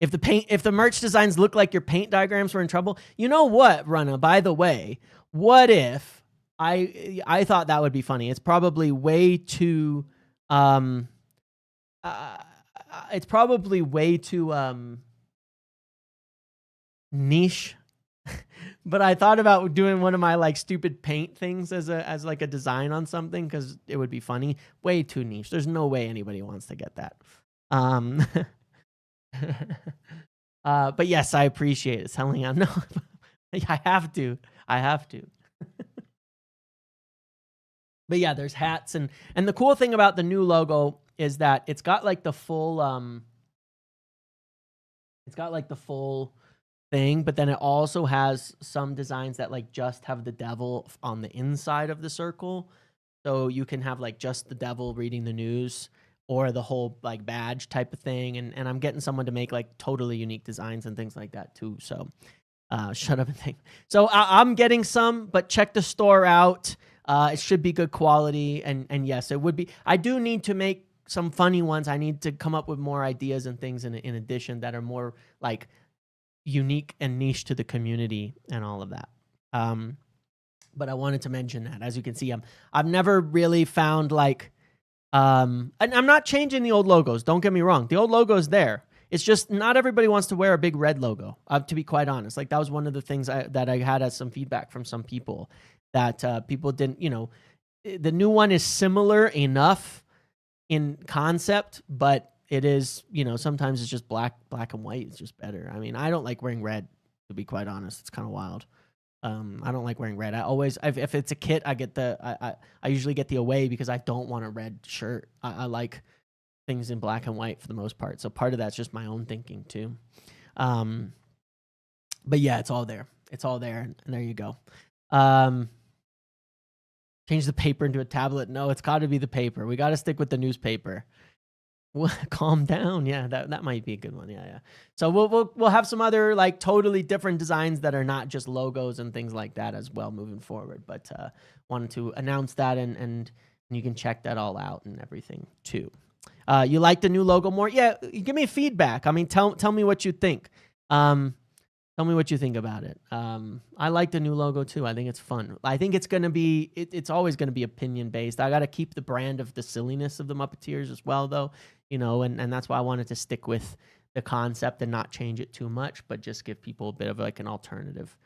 If the merch designs look like your paint diagrams were in trouble, you know what, Rana, by the way, what if I thought that would be funny. It's probably way too niche. But I thought about doing one of my like stupid paint things as like a design on something, because it would be funny. Way too niche. There's no way anybody wants to get that. But yes, I appreciate it. Telling out. No, I have to. But yeah, there's hats and the cool thing about the new logo is that it's got like the full thing, but then it also has some designs that like just have the devil on the inside of the circle. So you can have like just the devil reading the news, or the whole like badge type of thing. And I'm getting someone to make like totally unique designs and things like that too. So shut up and think. So I'm getting some, but check the store out. It should be good quality. And yes, it would be. I do need to make some funny ones. I need to come up with more ideas and things in addition that are more like unique and niche to the community and all of that. But I wanted to mention that. As you can see, I've never really found like, and I'm not changing the old logos. Don't get me wrong. The old logo is there. It's just not everybody wants to wear a big red logo, to be quite honest. Like that was one of the things that I had as some feedback from some people that people didn't, the new one is similar enough in concept, but it is, sometimes it's just black and white. It's just better. I mean, I don't like wearing red, to be quite honest. It's kind of wild. I don't like wearing red. If it's a kit, I usually get the away because I don't want a red shirt. I like things in black and white for the most part. So part of that's just my own thinking too. But yeah, it's all there. It's all there. And there you go. Change the paper into a tablet. No, it's got to be the paper. We got to stick with the newspaper. Calm down. Yeah, that might be a good one. Yeah. So we'll have some other like totally different designs that are not just logos and things like that as well moving forward. But wanted to announce that and you can check that all out and everything too. You like the new logo more? Yeah, give me feedback. I mean, tell me what you think. Tell me what you think about it. I like the new logo too. I think it's fun. I think it's gonna be. It's always gonna be opinion based. I got to keep the brand of the silliness of the Muppeteers as well, though. And that's why I wanted to stick with the concept and not change it too much, but just give people a bit of like an alternative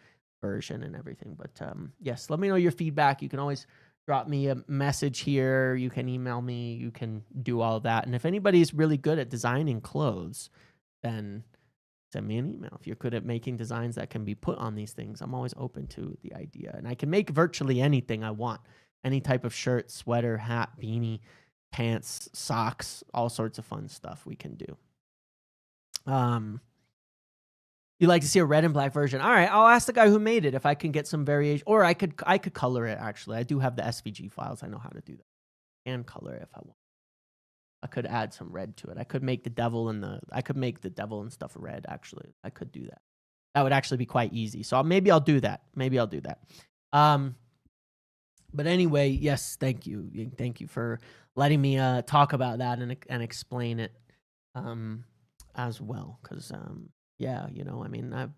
version and everything. But yes, let me know your feedback. You can always drop me a message here. You can email me. You can do all of that. And if anybody's really good at designing clothes, then send me an email. If you're good at making designs that can be put on these things, I'm always open to the idea. And I can make virtually anything I want. Any type of shirt, sweater, hat, beanie, pants, socks, all sorts of fun stuff we can do. You like to see a red and black version? All right, I'll ask the guy who made it if I can get some variation, or I could color it. Actually, I do have the SVG files. I know how to do that. And color it if I want. I could add some red to it. I could make the devil and stuff red. Actually, I could do that. That would actually be quite easy. So maybe I'll do that. But anyway, yes, thank you. Thank you for letting me talk about that and explain it as well. Because yeah, I mean,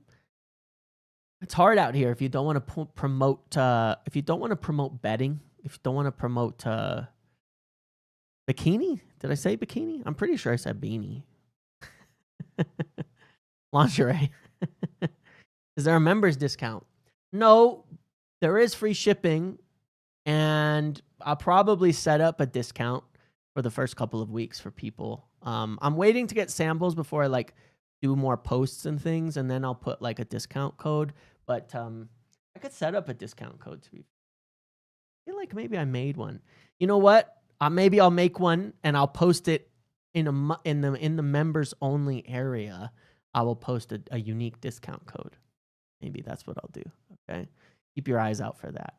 it's hard out here if you don't want to promote betting, if you don't want to promote bikini. Did I say bikini? I'm pretty sure I said beanie. Lingerie. Is there a members discount? No, there is free shipping, and I'll probably set up a discount for the first couple of weeks for people. I'm waiting to get samples before I do more posts and things, and then I'll put a discount code. But I could set up a discount code to be. I feel like maybe I made one. You know what? Maybe I'll make one and I'll post it in the members only area. I will post a unique discount code. Maybe that's what I'll do. Okay, keep your eyes out for that.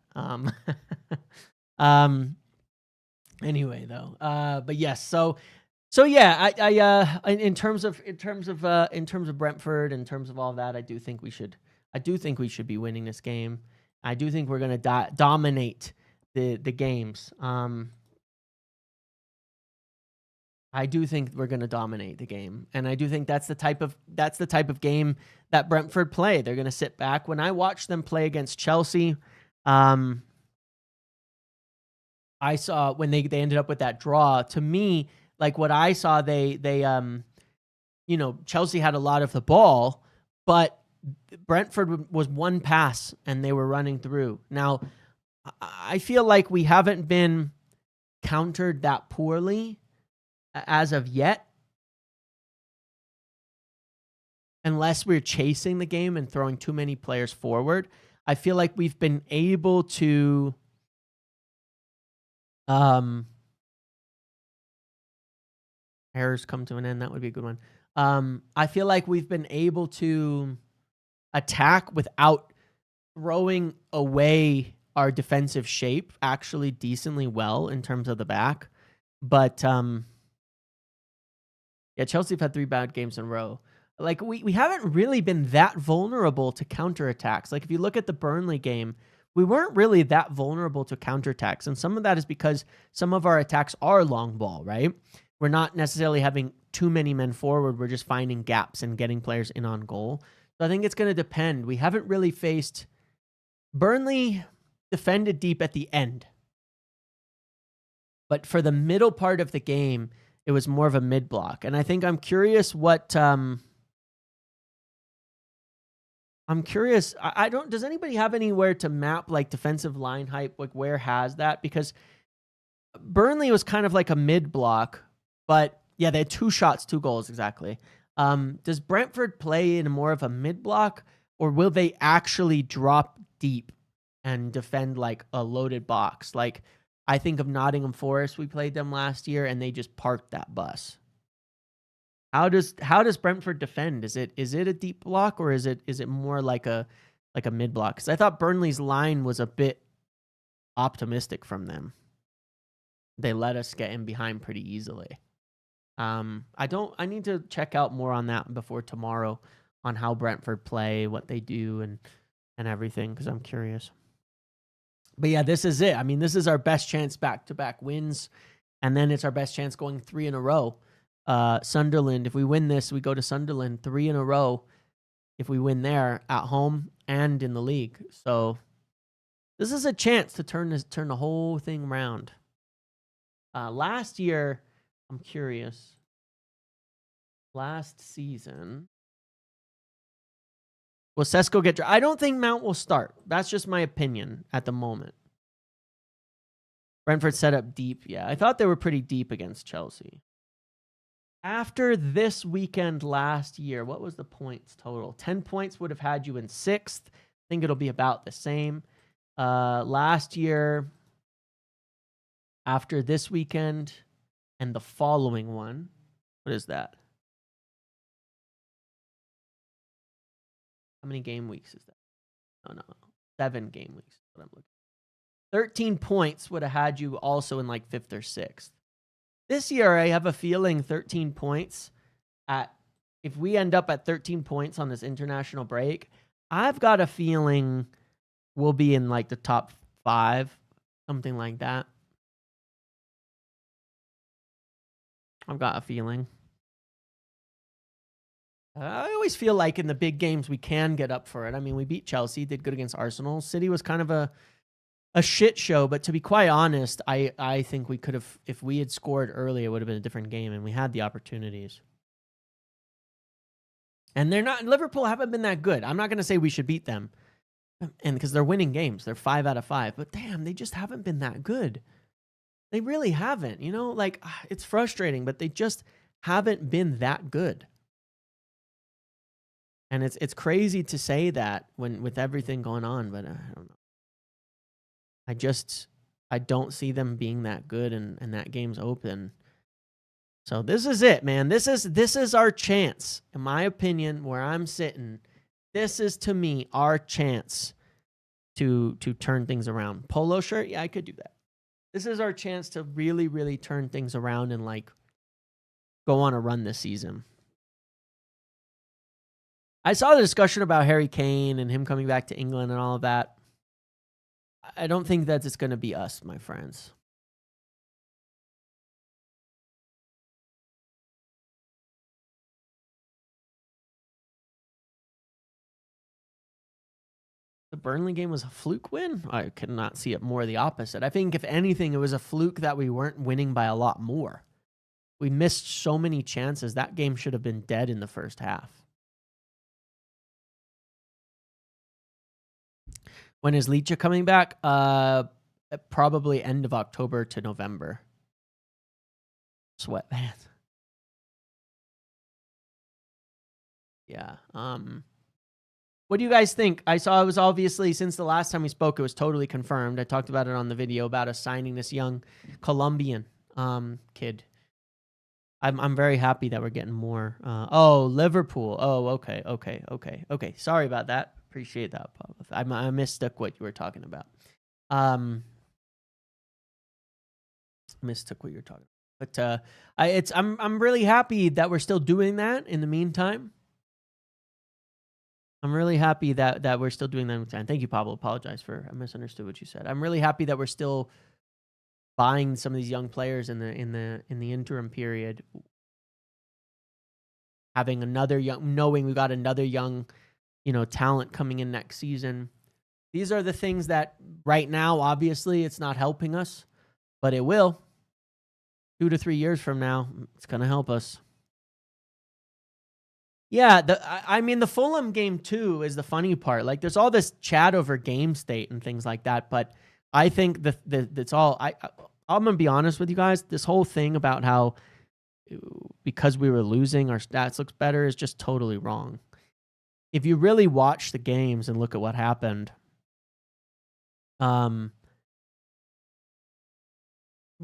Anyway, though, but yes. So yeah, I in terms of Brentford, in terms of all that, I do think we should be winning this game. I do think we're gonna dominate the games. I do think we're going to dominate the game, and I do think that's the type of game that Brentford play. They're going to sit back. When I watched them play against Chelsea, I saw when they ended up with that draw. To me, what I saw, they Chelsea had a lot of the ball, but Brentford was one pass and they were running through. Now, I feel like we haven't been countered that poorly as of yet, unless we're chasing the game and throwing too many players forward. I feel like we've been able to errors come to an end. That would be a good one. I feel like we've been able to attack without throwing away our defensive shape actually decently well in terms of the back. But yeah, Chelsea have had 3 bad games in a row. We haven't really been that vulnerable to counterattacks. If you look at the Burnley game, we weren't really that vulnerable to counterattacks. And some of that is because some of our attacks are long ball, right? We're not necessarily having too many men forward. We're just finding gaps and getting players in on goal. So I think it's going to depend. We haven't really faced... Burnley defended deep at the end. But for the middle part of the game, it was more of a mid-block. And I think I'm curious what... I'm curious. I don't... Does anybody have anywhere to map like defensive line hype? Like where has that? Because Burnley was kind of like a mid-block. But yeah, they had 2 shots, 2 goals exactly. Does Brentford play in more of a mid-block? Or will they actually drop deep and defend like a loaded box? Like, I think of Nottingham Forest. We played them last year, and they just parked that bus. How does Brentford defend? Is it a deep block, or is it more like a mid block? Because I thought Burnley's line was a bit optimistic from them. They let us get in behind pretty easily. I need to check out more on that before tomorrow on how Brentford play, what they do, and everything, because I'm curious. But yeah, this is it. I mean, this is our best chance back-to-back wins, and then it's our best chance going 3 in a row. Sunderland, if we win this, we go to Sunderland 3 in a row if we win there at home and in the league. So this is a chance to turn the whole thing around. Last year, I'm curious. Last season, will Sesko get... I don't think Mount will start. That's just my opinion at the moment. Brentford set up deep. Yeah, I thought they were pretty deep against Chelsea. After this weekend last year, what was the points total? 10 points would have had you in 6th. I think it'll be about the same. Last year, after this weekend and the following one, what is that? How many game weeks is that? Oh, no. 7 game weeks. What I'm looking. 13 points would have had you also in like 5th or 6th. This year, I have a feeling 13 points if we end up at 13 points on this international break, I've got a feeling we'll be in like the top 5, something like that. I've got a feeling. I always feel like in the big games we can get up for it. I mean, we beat Chelsea, did good against Arsenal. City was kind of a shit show, but to be quite honest, I think we could have, if we had scored early, it would have been a different game, and we had the opportunities. And Liverpool haven't been that good. I'm not going to say we should beat them, and because they're winning games. They're 5 out of 5, but damn, they just haven't been that good. They really haven't, like it's frustrating, but they just haven't been that good. And it's crazy to say that with everything going on, but I don't know. I don't see them being that good, and that game's open. So this is it, man. This is our chance, in my opinion, where I'm sitting. This is, to me, our chance to turn things around. Polo shirt, yeah, I could do that. This is our chance to really, really turn things around and like go on a run this season. I saw the discussion about Harry Kane and him coming back to England and all of that. I don't think that it's going to be us, my friends. The Burnley game was a fluke win? I could not see it more the opposite. I think, if anything, it was a fluke that we weren't winning by a lot more. We missed so many chances. That game should have been dead in the first half. When is Leach coming back? Probably end of October to November. Sweatpants. Yeah. What do you guys think? I saw it was obviously, since the last time we spoke, it was totally confirmed. I talked about it on the video about us signing this young Colombian kid. I'm very happy that we're getting more. Oh, Liverpool. Oh, okay. Sorry about that. Appreciate that, Paul. I mistook what you were talking about. Mistook what you're talking about. But I'm really happy that we're still doing that in the meantime. I'm really happy that we're still doing that in the meantime. Thank you, Pablo. Apologize for I misunderstood what you said. I'm really happy that we're still buying some of these young players in the interim period. Having another knowing we got another young talent coming in next season. These are the things that right now, obviously, it's not helping us, but it will. 2 to 3 years from now, it's going to help us. Yeah, the Fulham game too is the funny part. Like, there's all this chat over game state and things like that, but I think that's all. I'm gonna be honest with you guys. This whole thing about how because we were losing, our stats looks better is just totally wrong. If you really watch the games and look at what happened,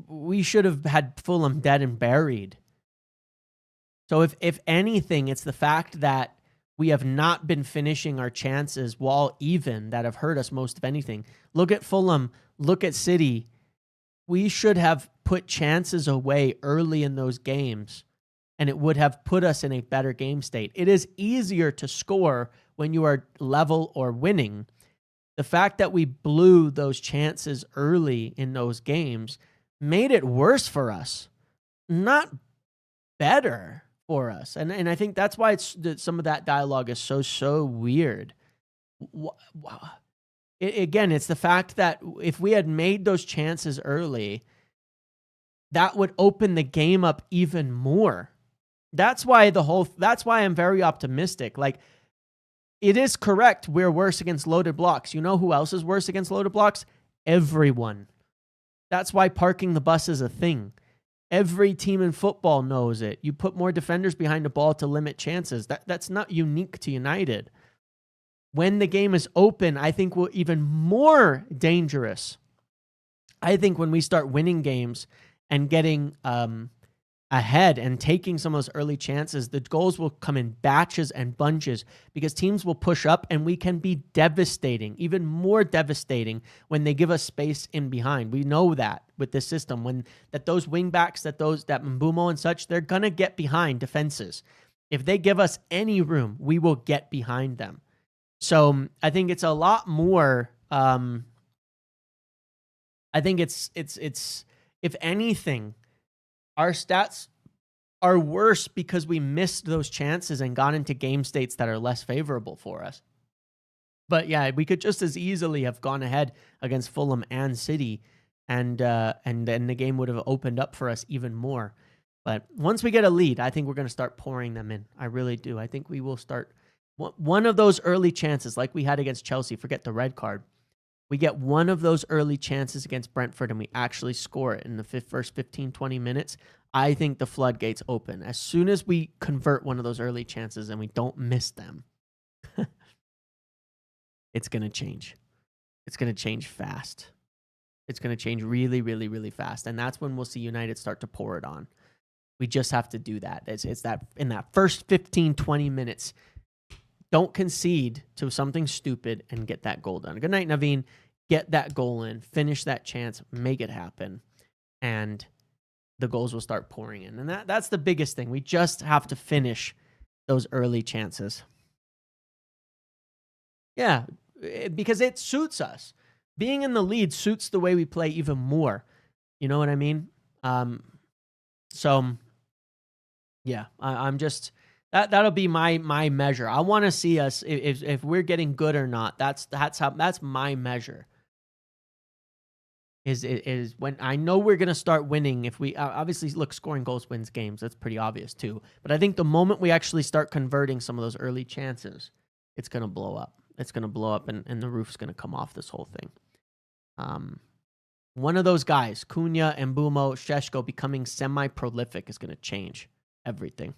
we should have had Fulham dead and buried. So if anything, it's the fact that we have not been finishing our chances while even that have hurt us most of anything. Look at Fulham, look at City. We should have put chances away early in those games, and it would have put us in a better game state. It is easier to score when you are level or winning. The fact that we blew those chances early in those games made it worse for us, not better for us. And I think that's why some of that dialogue is so weird. Again, it's the fact that if we had made those chances early, that would open the game up even more. That's why I'm very optimistic. Like, it is correct, we're worse against loaded blocks. You know who else is worse against loaded blocks? Everyone. That's why parking the bus is a thing. Every team in football knows it. You put more defenders behind the ball to limit chances. That's not unique to United. When the game is open, I think we're even more dangerous. I think when we start winning games and getting ahead and taking some of those early chances, the goals will come in batches and bunches because teams will push up and we can be devastating, even more devastating when they give us space in behind. We know that with this system, those wing backs, that Mbeumo and such, they're going to get behind defenses. If they give us any room, we will get behind them. So I think it's a lot more, I think it's if anything, our stats are worse because we missed those chances and got into game states that are less favorable for us. But yeah, we could just as easily have gone ahead against Fulham and City, and then the game would have opened up for us even more. But once we get a lead, I think we're going to start pouring them in. I really do. I think we will start one of those early chances like we had against Chelsea. Forget the red card. We get one of those early chances against Brentford and we actually score it in the first 15, 20 minutes. I think the floodgates open. As soon as we convert one of those early chances and we don't miss them, it's going to change. It's going to change fast. It's going to change really, really, really fast. And that's when we'll see United start to pour it on. We just have to do that. It's that in that first 15, 20 minutes, don't concede to something stupid and get that goal done. Good night, Naveen. Get that goal in, finish that chance, make it happen, and the goals will start pouring in. And that's the biggest thing. We just have to finish those early chances. Yeah, because it suits us. Being in the lead suits the way we play even more. You know what I mean? So, yeah, I'm just... That'll be my measure. I want to see us if we're getting good or not. That's my measure. Is when I know we're gonna start winning. If we obviously look, scoring goals wins games. That's pretty obvious too. But I think the moment we actually start converting some of those early chances, it's gonna blow up. It's gonna blow up, and the roof's gonna come off this whole thing. One of those guys, Cunha, Mbeumo, Šeško, becoming semi-prolific is gonna change everything.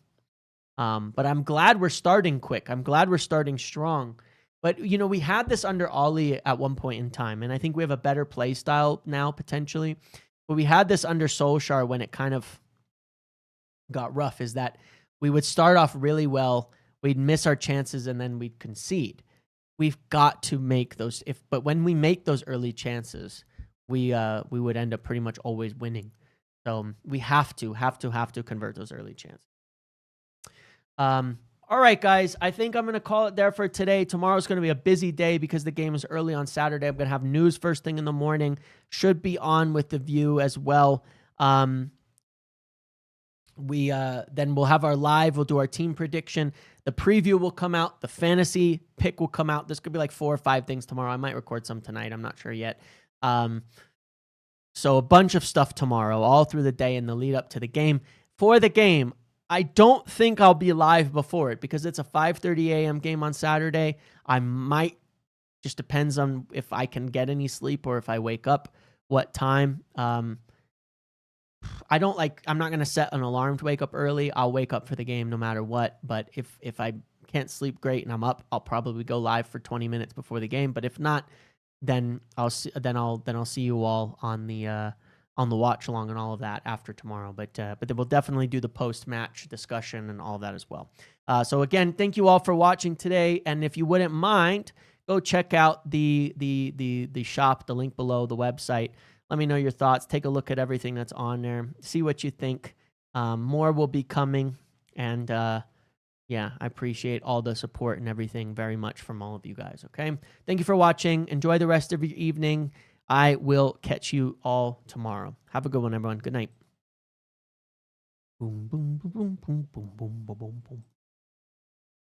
But I'm glad we're starting quick. I'm glad we're starting strong. But, we had this under Ollie at one point in time, and I think we have a better play style now, potentially. But we had this under Solskjaer when it kind of got rough, is that we would start off really well, we'd miss our chances, and then we'd concede. We've got to make those. But when we make those early chances, we would end up pretty much always winning. So we have to convert those early chances. All right, guys, I think I'm going to call it there for today. Tomorrow's going to be a busy day because the game is early on Saturday. I'm going to have news first thing in the morning. Should be on with The View as well. then we'll have our live. We'll do our team prediction. The preview will come out. The fantasy pick will come out. This could be like 4 or 5 things tomorrow. I might record some tonight. I'm not sure yet. So a bunch of stuff tomorrow, all through the day in the lead up to the game. For the game, I don't think I'll be live before it because it's a 5:30 a.m. game on Saturday. I might, just depends on if I can get any sleep or if I wake up what time. I'm not going to set an alarm to wake up early. I'll wake up for the game no matter what. But if I can't sleep great and I'm up, I'll probably go live for 20 minutes before the game. But if not, then I'll see you all on the watch along and all of that after tomorrow. But then we'll definitely do the post match discussion and all of that as well. So again, thank you all for watching today. And if you wouldn't mind, go check out the shop, the link below, the website. Let me know your thoughts. Take a look at everything that's on there. See what you think. More will be coming. And yeah, I appreciate all the support and everything very much from all of you guys, okay? Thank you for watching. Enjoy the rest of your evening. I will catch you all tomorrow. Have a good one, everyone. Good night. Boom, boom, boom, boom, boom, boom, boom, boom, boom, boom.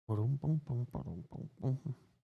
Boom, boom, boom, boom, boom, boom.